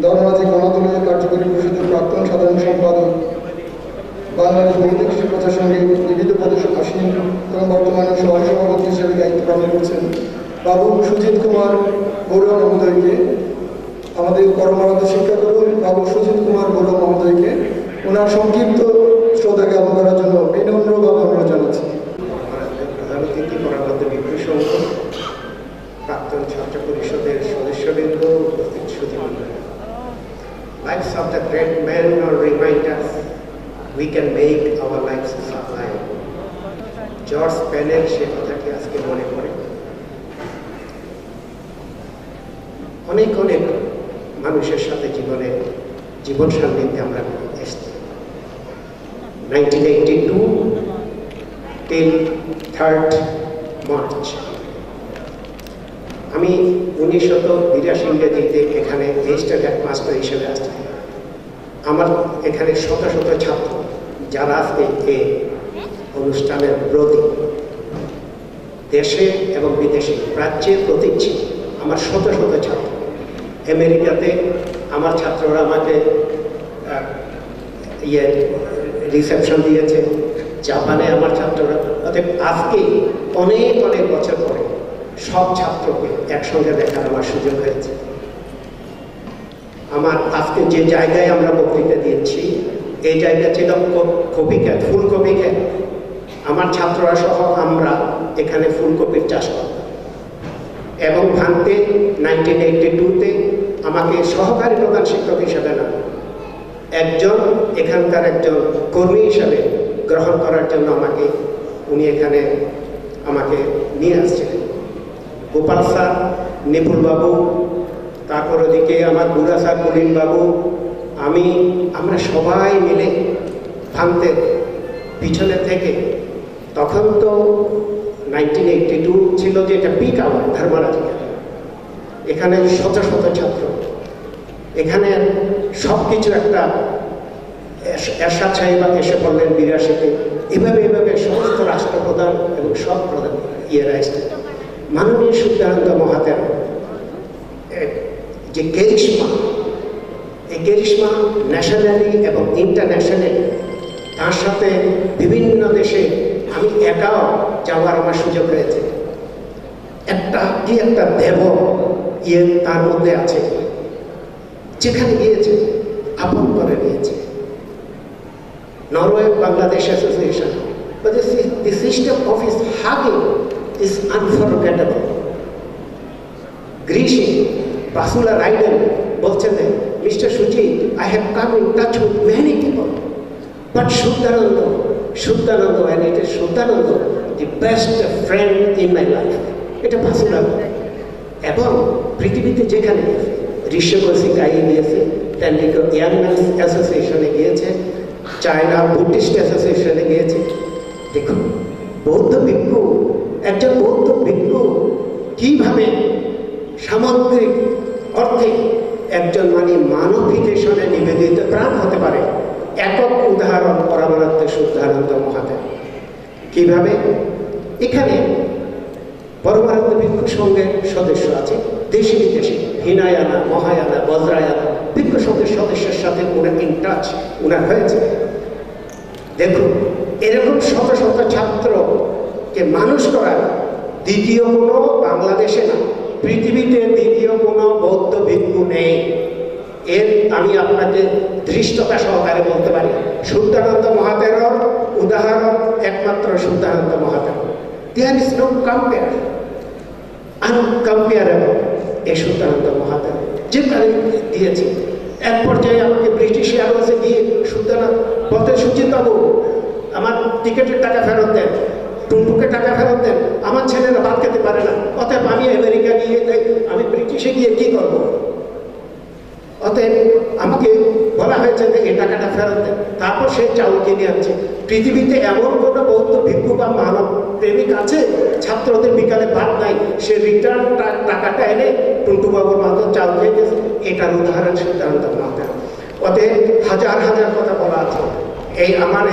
ধর্মরাজিক অনাথালয় কার্যকরী পরিষদের প্রাক্তন সাধারণ সম্পাদক, বাংলাদেশ বৌদ্ধ শিক্ষা সঙ্গে বিবিধ পদে আসীন এবং বর্তমানে সহসভাপতি হিসেবে দায়িত্ব পালন করছেন বাবু সুজিত কুমার বড়ুয়া মহোদয়কে, আমাদের কর্মরত শিক্ষাগুরু বাবু সুজিত কুমার বড়ুয়া মহোদয়কে ওনার সংক্ষিপ্ত শ্রদ্ধা জ্ঞাপন করার জন্য বিনম্রভাবে অনুরোধ জানাচ্ছি। প্রধান অতিথি পরমানন্দ বিভূতি সংঘ, প্রাক্তন ছাত্র পরিষদের সদস্যবৃন্দ, উপস্থিত সুধীবৃন্দ, lives of the great men are reminders we can make our lives sublime. George পেনের সে কথাটি আজকে মনে পড়ে। অনেক অনেক মানুষের সাথে জীবন সান্নিধ্যে আমরা এসেছি। 1982 till 3rd March আমি 1982 ইংরেজিতে এখানে রেজিস্টার্ড হেডমাস্টার হিসেবে আসছি। আমার এখানে শত শত ছাত্র যারা আজকে এই অনুষ্ঠানের প্রতীক, দেশে এবং বিদেশে প্রাচ্যের প্রতীক ছিল আমার শত শত ছাত্র। আমেরিকাতে আমার ছাত্ররা আমাকে রিসেপশন দিয়েছে, জাপানে আমার ছাত্ররা। অতএব আজকে অনেক অনেক বছর পরে সব ছাত্রকে একসঙ্গে দেখার আমার সুযোগ হয়েছে। আমার আজকে যে জায়গায় আমরা বক্তৃতা দিচ্ছি, এই জায়গা ছিল কপিখ্যাত, ফুলকপি খ্যাত। আমার ছাত্ররা সহ আমরা এখানে ফুলকপির চাষ করতাম। এবং ভান্তে 1982-তে আমাকে সহকারী প্রধান শিক্ষক হিসেবে না, একজন এখানকার একজন কর্মী হিসাবে গ্রহণ করার জন্য উনি এখানে আমাকে নিয়ে আসছিলেন। গোপাল স্যার, নিপুল বাবু, তারপর ওদিকে আমার বুড়া স্যার কলিন বাবু, আমরা সবাই মিলে ভান্তের পিছনে থেকে, তখন তো 1982 ছিল যে এটা পিক আওয়ার ধর্মরাজিকা, এখানে শত শত ছাত্র, এখানে সব কিছু একটা এরশাদ সাহেব এসে পড়লেন 82-তে, এভাবে সমস্ত রাষ্ট্রপ্রধান এবং সব প্রধান ইয়েরা এসেছে। মাননীয় সূর্যানন্দ মহাতের যে কেরিশমা, এই কেরিশমা ন্যাশনালি এবং ইন্টারন্যাশনালি, তার সাথে বিভিন্ন দেশে আমি একাও যাওয়ার আমার সুযোগ হয়েছে। একটা দেব তার মধ্যে আছে, যেখানে গিয়েছে আপন করে নিয়েছে। Norway Bangladesh association, but the system of his hugging is unforgettable. গ্রিসে বাসুলা রাইডেন বলছেন, মিস্টার সুজি, I have come in touch with many people, but Shuddhananda, and it is Shuddhananda, the best friend in my life. এটা বাসুলা। এবং পৃথিবীতে যেখানে গেছে, ঋষিকশিকায় গিয়েছে, টেন্ডিকো ইয়াং ম্যানস অ্যাসোসিয়েশনে গিয়েছে, চায়না বুদ্ধিস্ট অ্যাসোসিয়েশনে গিয়েছে। দেখুন, একজন বৌদ্ধ ভিক্ষু কিভাবে সামগ্রিক অর্থে একজন মানবিকেশনে নিবেদিত প্রাণ হতে পারে, একক উদাহরণ পরমানন্দ শুদ্ধানন্দ মহাদেব। কিভাবে এখানে পরমানন্দ ভিক্ষু সংঘের সদস্য আছে দেশি বিদেশি, হিনায়ানা, মহায়ানা, বজ্রায়ানা ভিক্ষু সংঘের সদস্যের সাথে ইন টাচ হয়েছে। দেখুন, এরকম শত শত ছাত্রকে মানুষ করার দ্বিতীয় কোনো বাংলাদেশে না, পৃথিবীতে দ্বিতীয় কোনো বৌদ্ধ ভিক্ষু নেই। আমি আপনাকে ধৃষ্টতা সহকারে বলতে পারি, শুদ্ধানন্দ মহাদেবের উদাহরণ একমাত্র Shuddhananda Mahadev. There is no compare, uncomparable এই শুদ্ধানন্দ মহাদেব যেখানে দিয়েছে। এক পর্যায়ে আমাকে ব্রিটিশ এয়ারওয়েজে গিয়ে শুদ্ধানন্দ বলতে, সুজিত বাবু আমার টিকিটের টাকা ফেরত দেন, টুনটুকে টাকা ফেরত দেন, আমার ছেলেরা ভাত খেতে পারে না, অতএব আমি আমেরিকা গিয়ে আমি ব্রিটিশে গিয়ে কি করবো? অতএব আমাকে বলা হয়েছে যে এই টাকাটা ফেরত দেন। তারপর সে চাউল কিনে আনছে। পৃথিবীতে এমন কোনো বৌদ্ধ ভিক্ষু বা মানব প্রেমিক আছে ছাত্রদের বিকালে ভাত নাই, সে রিটার্ন টাকাটা এনে টুন্টুবাবুর মাত্র চাউল খেয়ে গেছে। এটার উদাহরণ সিদ্ধান্ত মাথা। অতএব হাজার হাজার কথা বলা আছে। আমার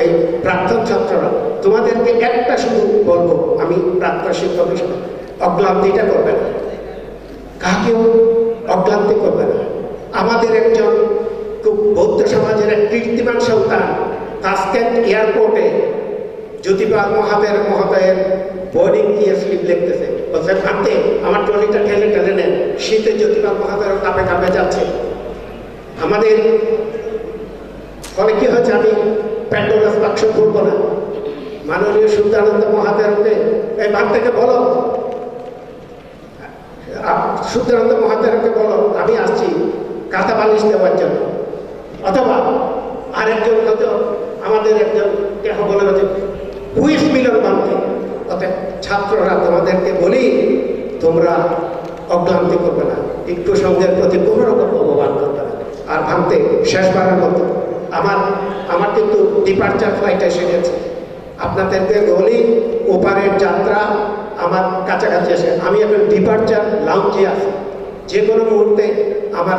এই প্রাক্তন ছাত্ররা, তোমাদেরকে একটা শুধু বলবো, আমি প্রাক্তন শিক্ষক হিসেবে, অক্লান্তিটা করবে না, কাকেও অক্লান্তি করবে না। আমাদের একজন খুব বৌদ্ধ সমাজের এক কীর্তিমান সন্তান তাসকেন্ট এয়ারপোর্টে জ্যোতিপাল মহাদয়ের বোর্ডিং স্লিপ লিখতেছে, বলছে ভাবতে আমার ট্রলিটা ঠেলে নেন, শীতে জ্যোতিপাল মহাদয়ের কাঁপে যাচ্ছে। আমাদের ফলে কি হচ্ছে, আমি প্যান্ডোরাস বাক্স খুলবো না। মাননীয় শুদ্ধানন্দ মহাদেবকে এই ভাব থেকে বলো, শুদ্ধানন্দ মহাদেবকে বলো আমি আসছি কাঁথা বালিশ দেওয়ার জন্য। অথবা আরেকজন হয়তো আমাদের একজন কেহ বলে হচ্ছে হুইস মিলন বানতে। অর্থাৎ ছাত্ররা তোমাদেরকে বলি, তোমরা অক্লান্তি করবে না, ভিক্ষু সংঘের প্রতি কোনো রকম অবমান করবে না। আর ভাবতে শেষবারের মতো আমার কিন্তু ডিপার্চার ফ্লাইট এসে গেছে। আপনাদেরকে বলি, ওপারের যাত্রা আমার কাছাকাছি আসে, আমি এখন ডিপার্চার লাউঞ্জে আছি। যে কোনো মুহূর্তে আমার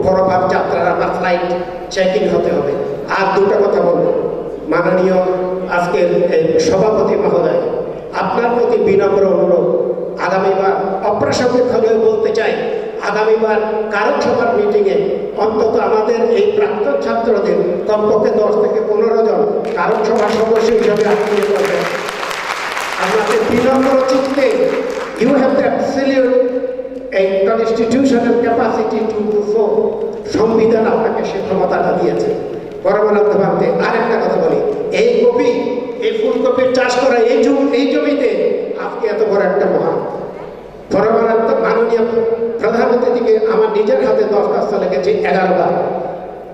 পরপার যাত্রার আমার ফ্লাইট চেকিং হতে হবে। আর দুটো কথা বলবো, মাননীয় আজকের সভাপতি মহোদয়, আপনার প্রতি বিনম্র অনুরোধ, আগামীবার অপ্রাসঙ্গিক হলেও বলতে চাই, আগামীবার কারক সভার মিটিংয়ে অন্তত আমাদের এই প্রাক্তন ছাত্রদের কমপক্ষে 10 থেকে 15 জন কারক সভার সদস্য হিসাবে আত্মীয় করবেন। আপনাদের বিনম্র চিত্তে, ইউ হ্যাভ দ্য অ্যাবসলিউট এই constitutional capacity to do so. সংবিধান আপনাকে সে ক্ষমতাটা দিয়েছে। পরমানন্দ ভাবতে আরেকটা কথা বলি, এই ফুলকপির চাষ করা এই জমিতে আজকে এত বড় একটা মহান মাননীয় প্রধান অতিথিকে আমার নিজের হাতে দরখাস্ত লিখেছি 11 বার,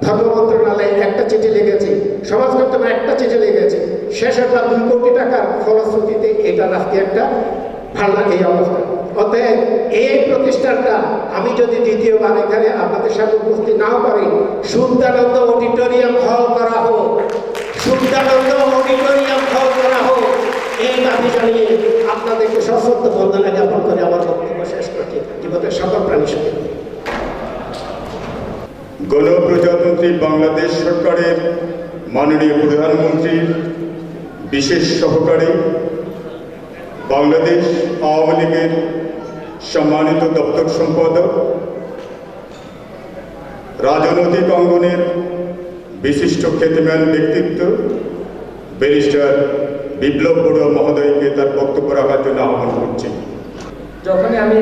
ধর্ম মন্ত্রণালয়ে একটা চিঠি লিখেছি, সমাজ কল্যাণে একটা চিঠি লিখেছি, শেষের 2 কোটি টাকার ফলশ্রুতিতে এটা আজকে একটা ভালো এই অবস্থা। অতএব এই প্রতিষ্ঠানটা আমি যদি দ্বিতীয়বার এখানে আপনাদের সাথে উপস্থিত নাও পারি, সুদ্ধানন্দ অডিটোরিয়াম হল করা হোক, সুদ্ধানন্দ অডিটোরিয়াম হল করা হোক, এই দাবি জানিয়ে আপনাদেরকে সশ্রদ্ধ বন্দনা জ্ঞাপন করে আমার বক্তব্য শেষ করছি। জীবনের সকল প্রাণী সঙ্গে গণপ্রজাতন্ত্রী বাংলাদেশ সরকারের মাননীয় প্রধানমন্ত্রীর বিশেষ সহকারী, বাংলাদেশ আওয়ামী লীগের সম্মানিত দপ্তর সম্পাদক, রাজনৈতিক অঙ্গনের বিশিষ্ট খ্যাতিমান ব্যক্তিত্ব ব্যারিস্টার বিপ্লব বড়ুয়া মহোদয়কে তার বক্তব্য রাখার জন্য আহ্বান করছি। যখনই আমি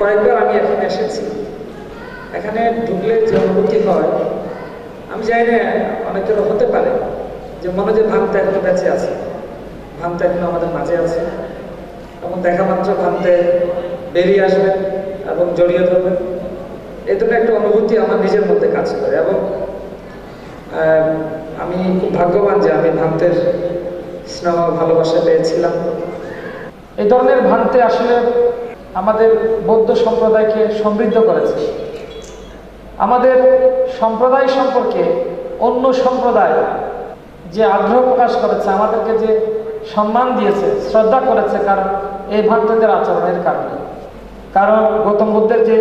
কয়েকবার আমি এখানে এসেছি, এখানে ঢুকলে যে অনুভূতি হয় আমি জানি না, অনেকের হতে পারে যে মনে যে ভাবতে এখনো বেঁচে আছে, ভাবতে এখনো আমাদের মাঝে আছে, এবং দেখা মাত্র ভাবতে বেরিয়ে আসবেন এবং জড়িয়ে ধরবেন, এই ধরনের একটা অনুভূতি আমার নিজের মধ্যে কাজ করে। এবং আমি খুব ভাগ্যবান যে আমি ভান্তের স্নেহ ভালোবাসা পেয়েছিলাম। এই ধরনের ভান্তে আসলে আমাদের বৌদ্ধ সম্প্রদায়কে সমৃদ্ধ করেছে। আমাদের সম্প্রদায় সম্পর্কে অন্য সম্প্রদায় যে আগ্রহ প্রকাশ করেছে, আমাদেরকে যে সম্মান দিয়েছে, শ্রদ্ধা করেছে, কারণ এই ভান্তেদের আচরণের কারণে। কারণ গৌতম বুদ্ধের যে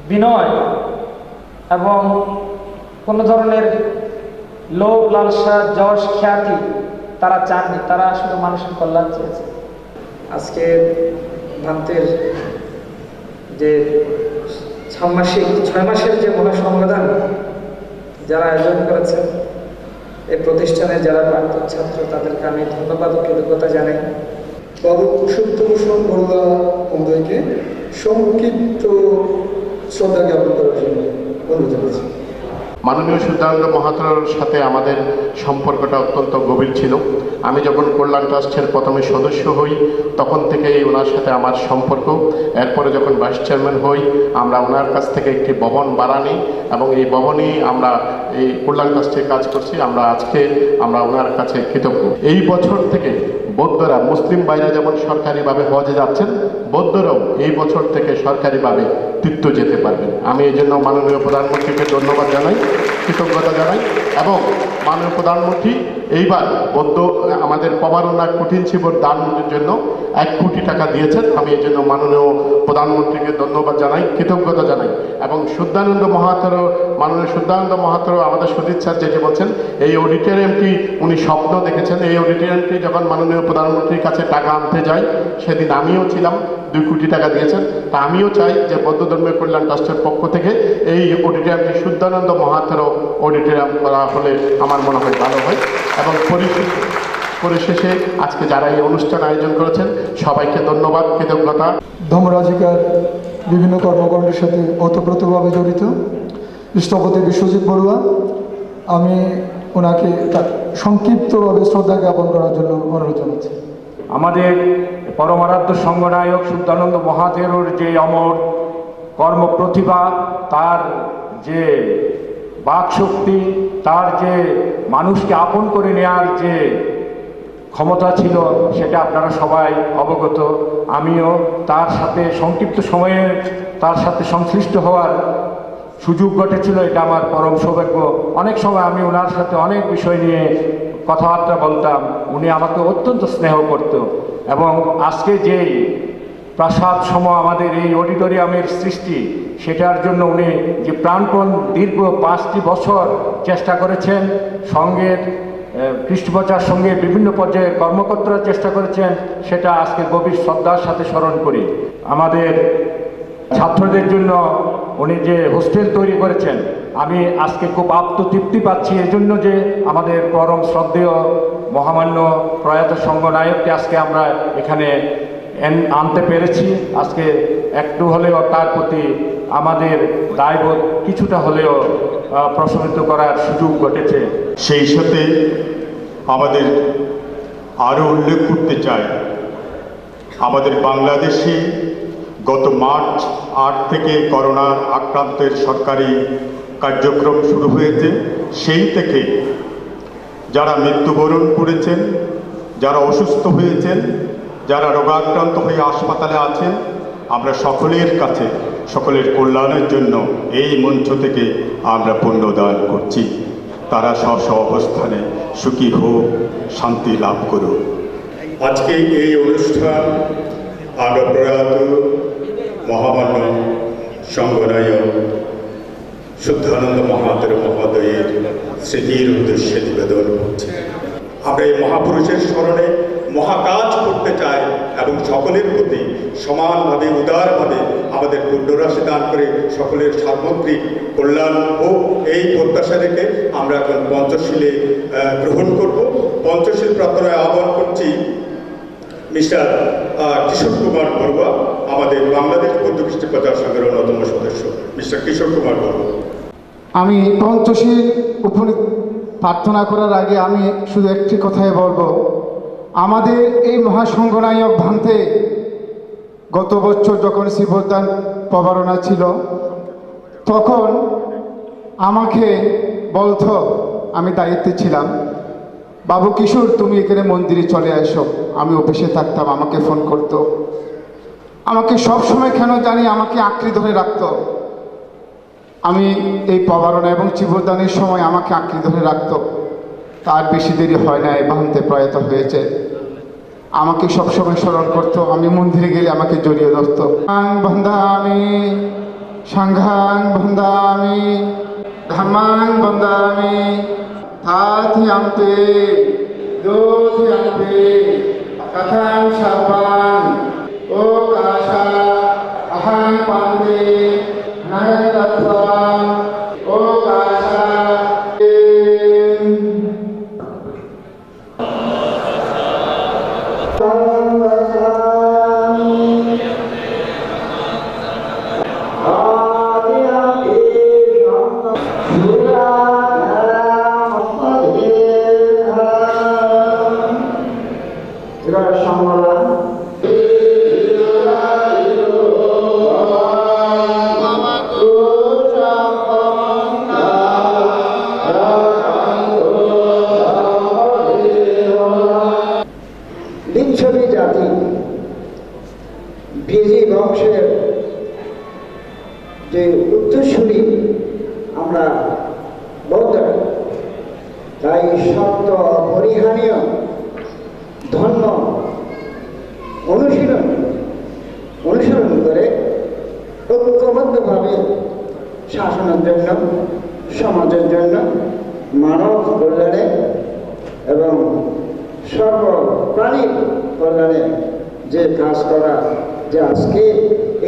বিনয় এবং কোনো ধরনের লোভ, লালসা, যশ, খ্যাতি তারা চাননি, তারা শুধু মানুষের কল্যাণ চেয়েছে। আজকে ভান্তের যে 6 মাসের যে মহাসংবিধান যারা আয়োজন করেছেন, এই প্রতিষ্ঠানে যারা প্রাক্তন ছাত্র, তাদেরকে আমি ধন্যবাদ ও কৃতজ্ঞতা জানাই। বাবু কুসুমভূষণ বড়ুয়া মহোদয়কে সংক্ষিপ্ত শ্রদ্ধা জ্ঞাপন করার জন্য অনুরোধ জানাচ্ছি। মাননীয় সুধানন্দ মহাতোর সাথে আমাদের সম্পর্কটা অত্যন্ত গভীর ছিল। আমি যখন কল্যাণ ট্রাস্টের প্রথমে সদস্য হই, তখন থেকেই ওনার সাথে আমার সম্পর্ক। এরপরে যখন ভাইস চেয়ারম্যান হই, আমরা ওনার কাছ থেকে একটি ভবন ভাড়া নিই এবং এই ভবনেই আমরা এই কল্যাণ ট্রাস্টে কাজ করছি। আমরা ওনার কাছে কৃতজ্ঞ। এই বছর থেকে বৌদ্ধরা, মুসলিম ভাইরা যেমন সরকারিভাবে হজে যাচ্ছেন, বৌদ্ধরাও এই বছর থেকে সরকারিভাবে তীর্থ যেতে পারবেন। আমি এই জন্য মাননীয় প্রধানমন্ত্রীকে ধন্যবাদ জানাই, কৃতজ্ঞতা জানাই। এবং মাননীয় প্রধানমন্ত্রী এইবার বৌদ্ধ আমাদের প্রবারণা কঠিন শিবির দানের জন্য 1 কোটি টাকা দিয়েছেন। আমি এই জন্য মাননীয় প্রধানমন্ত্রীকে ধন্যবাদ জানাই, কৃতজ্ঞতা জানাই। এবং মাননীয় শুদ্ধানন্দ মহাতোর আমাদের সুজিত স্যার যেটি বলছেন, এই অডিটোরিয়ামটি উনি স্বপ্ন দেখেছেন। এই অডিটোরিয়ামটি যখন মাননীয় প্রধানমন্ত্রীর কাছে টাকা আনতে যাই, সেদিন আমিও ছিলাম, 2 কোটি টাকা দিয়েছেন। তা আমিও চাই যে বৌদ্ধ ধর্মের কল্যাণ ট্রাস্টের পক্ষ থেকে এই অডিটোরিয়ামটি শুদ্ধানন্দ মহাতোর অডিটোরিয়াম করা হলে আমার মনে হয় ভালো হয়। এবং পরিশেষে আজকে যারা এই অনুষ্ঠান আয়োজন করেছেন সবাইকে ধন্যবাদ, কৃতজ্ঞতা। ধর্মরাজিকার বিভিন্ন কর্মকাণ্ডের সাথে ওতপ্রোতভাবে জড়িত স্থপতি বিশ্বজিৎ বড়ুয়া, আমি ওনাকে সংক্ষিপ্তভাবে শ্রদ্ধা জ্ঞাপন করার জন্য অনুরোধ জানাচ্ছি। আমাদের পরমারাধ্য সংঘনায়ক শুদ্ধানন্দ মহাতেরোর যে অমর কর্মপ্রতিভা, তার যে বাকশক্তি, তার যে মানুষকে আপন করে নেওয়ার যে ক্ষমতা ছিল, সেটা আপনারা সবাই অবগত। আমিও তার সাথে সংক্ষিপ্ত সময়ে তার সাথে সংশ্লিষ্ট হওয়ার সুযোগ ঘটেছিল, এটা আমার পরম সৌভাগ্য। অনেক সময় আমি ওনার সাথে অনেক বিষয় নিয়ে কথাবার্তা বলতাম, উনি আমাকে অত্যন্ত স্নেহ করত। এবং আজকে যেই প্রাসাদ সম আমাদের এই অডিটোরিয়ামের সৃষ্টি, সেটার জন্য উনি যে প্রাণপণ দীর্ঘ 5টি বছর চেষ্টা করেছেন, সঙ্গের খ্রিস্টপ্রচার সঙ্গে বিভিন্ন পর্যায়ে কর্মকর্তারা চেষ্টা করেছেন, সেটা আজকে গভীর শ্রদ্ধার সাথে স্মরণ করি। আমাদের ছাত্রদের জন্য উনি যে হোস্টেল তৈরি করেছেন, আমি আজকে খুব আত্মতৃপ্তি পাচ্ছি এজন্য যে আমাদের পরম শ্রদ্ধেয় মহামান্য প্রয়াত সংঘনায়ককে আজকে আমরা এখানে আনতে পেরেছি। আজকে একটু হলেও তার প্রতি আমাদের দায়বোধ কিছুটা হলেও প্রশমিত করার সুযোগ ঘটেছে। সেই সাথে আমাদের আরও উল্লেখ করতে চাই, আমাদের বাংলাদেশে গত মার্চ 8 থেকে করোনার আক্রান্তের সরকারি কার্যক্রম শুরু হয়েছে। সেই থেকে যারা মৃত্যুবরণ করেছেন, যারা অসুস্থ হয়েছেন, যারা রোগাক্রান্ত হয়ে হাসপাতালে আছেন, আমরা সকলের কাছে সকলের কল্যাণের জন্য এই মঞ্চ থেকে আমরা পুণ্যদান করছি। তারা স্ব অবস্থানে সুখী হোক, শান্তি লাভ করুক। আজকে এই অনুষ্ঠান আমরা প্রয়াত মহামান্য সংঘনায়ক শুদ্ধানন্দ মহাতের মহোদয়ের স্মৃতির উদ্দেশ্যে নিবেদন করছি। আমরা এই মহাপুরুষের স্মরণে মহাকাজ করতে চাই এবং সকলের প্রতি সমানভাবে উদারভাবে আমাদের পুণ্যরাশি দান করে সকলের সামগ্রিক কল্যাণ হোক, এই প্রত্যাশা রেখে আমরা এখন পঞ্চশীলে গ্রহণ করব। পঞ্চশীল প্রার্থনায় আহ্বান করছি মিস্টার কিশোর কুমার বড়ুয়া, আমাদের বাংলাদেশ বৌদ্ধ খ্রিস্টি প্রচার সংঘের অন্যতম সদস্য। মিস্টার কিশোর কুমার বড়ুয়া। আমি পঞ্চশীল প্রার্থনা করার আগে আমি শুধু একটি কথাই বলবো, আমাদের এই মহাসংঘনায়ক ভান্তে গত বছর যখন শিবদান প্রবারণা ছিল তখন আমাকে বলতো, আমি দায়িত্বে ছিলাম, বাবু কিশোর তুমি এখানে মন্দিরে চলে আসো। আমি অফিসে থাকতাম, আমাকে ফোন করতো, আমাকে সব সময় কেন জানি আমাকে আঁকড়ে ধরে রাখতো। আমি এই প্রবারণা এবং জীবদানের সময় আমাকে আঁকড়ে ধরে রাখতো। তার বেশি দেরি হয় না, এই ভান্তে প্রয়াত হয়েছে। আমাকে সবসময় স্মরণ করতো, আমি মন্দিরে গেলে আমাকে জড়িয়ে ধরতো। বন্দামি সংঘাং বন্দামি ধম্মাং বন্দামি থাথিয়াম্পে দোথিয়াম্পে কথাং সর্বাং ও কাশা অহং পান্তে নয়তত্ত্বং ও কাশা। লিচ্ছবি জাতি বেজি বংশের যে উত্তরসূরি আমরা বৌদ্ধ, তাই সত্য অপরিহারীয় ধর্ম অনুসরণ করে ঐক্যবদ্ধভাবে শাসনের জন্য, সমাজের জন্য, মানব কল্যাণে এবং সর্বপ্রাণীর কল্যাণে যে কাজ করা, যে আজকে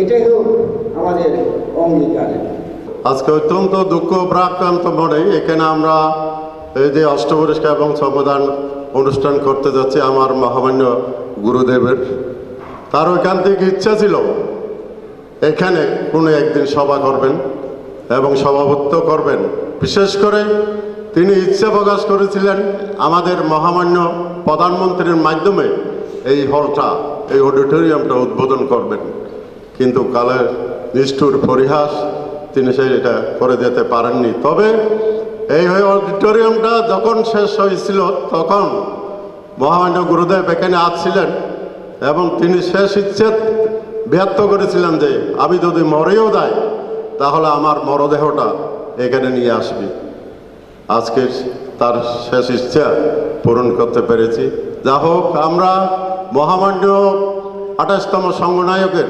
এটাই হোক আমাদের অঙ্গীকার। আজকে অত্যন্ত দুঃখ প্রাক্রান্ত মনে এখানে আমরা এই যে অষ্টপরিষ্কার এবং সম্বোধন অনুষ্ঠান করতে যাচ্ছি আমার মহামান্য গুরুদেবের। তার ওইখান থেকে ইচ্ছা ছিল এখানে কোনো একদিন সভা করবেন এবং সভাপতিত্ব করবেন। বিশেষ করে তিনি ইচ্ছা প্রকাশ করেছিলেন আমাদের মহামান্য প্রধানমন্ত্রীর মাধ্যমে এই হলটা, এই অডিটোরিয়ামটা উদ্বোধন করবেন, কিন্তু কালের নিষ্ঠুর পরিহাস তিনি সেটা করে যেতে পারেননি। তবে এই অডিটোরিয়ামটা যখন শেষ হয়েছিল তখন মহামান্য গুরুদেব এখানে আসছিলেন এবং তিনি শেষ ইচ্ছে ব্যক্ত করেছিলেন যে আমি যদি মরেও যাই তাহলে আমার মরদেহটা এখানে নিয়ে আসবি। আজকে তার শেষ ইচ্ছা পূরণ করতে পেরেছি। যা হোক, আমরা মহামান্য 28তম সংঘনায়কের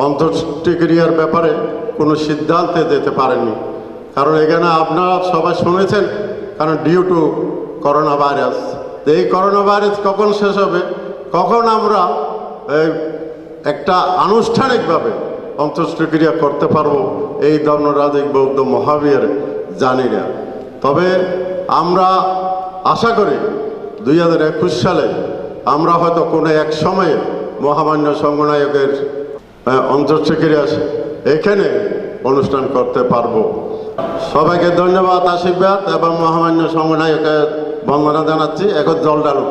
অন্ত্যেষ্টিক্রিয়ার ব্যাপারে কোনো সিদ্ধান্তে যেতে পারেননি, কারণ এখানে আপনারা সবাই শুনেছেন, কারণ ডিউ টু করোনা ভাইরাস। এই করোনা ভাইরাস কখন শেষ হবে, কখন আমরা একটা আনুষ্ঠানিকভাবে অন্ত্যেষ্টিক্রিয়া করতে পারবো, এই ধর্মরাজিক বৌদ্ধ মহাবীর জানি না। তবে আমরা আশা করি 2021 সালে আমরা হয়তো কোনো এক সময়ে মহামান্য সংঘনায়কের অন্ত্যেষ্টিক্রিয়া এখানে অনুষ্ঠান করতে পারবো। সবাইকে ধন্যবাদ, আশীর্বাদ এবং মহামান্য সংঘনায়কের বন্দনা জানাচ্ছি। এখন জল ডালুক।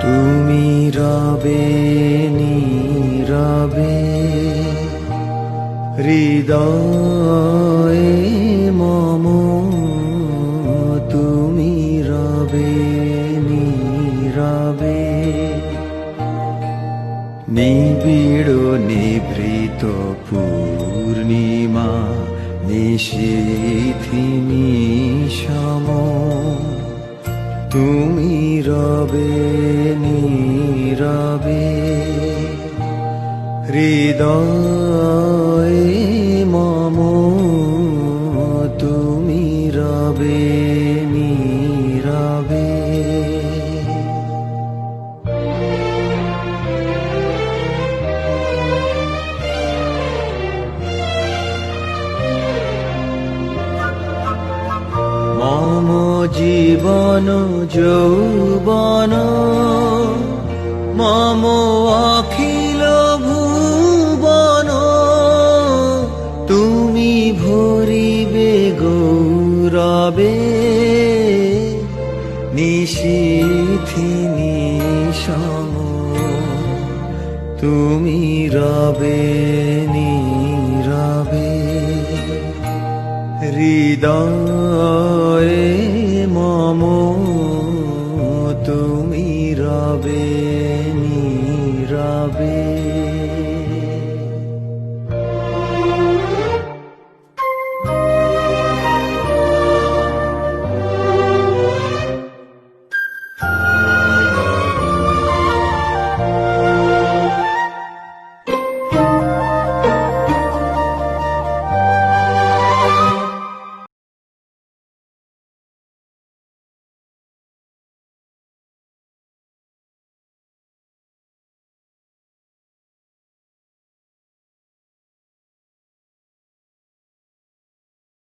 তুমি রবে নীরবে হৃদয়ে মম, তুমি রবে নীরবে নিবিড় নিভৃত পূর্ণিমা নিশীথি নিশম, তুমি রবে নীরবে হৃদয়ে মম, তুমি রবে নীরবে। মম জীবন যৌবন মম অখিল ভুবন, তুমি ভরিবে গৌরবে নিশীথি নিশম, তুমি রবে নীরবে হৃদয়ে মম, তুমি রবে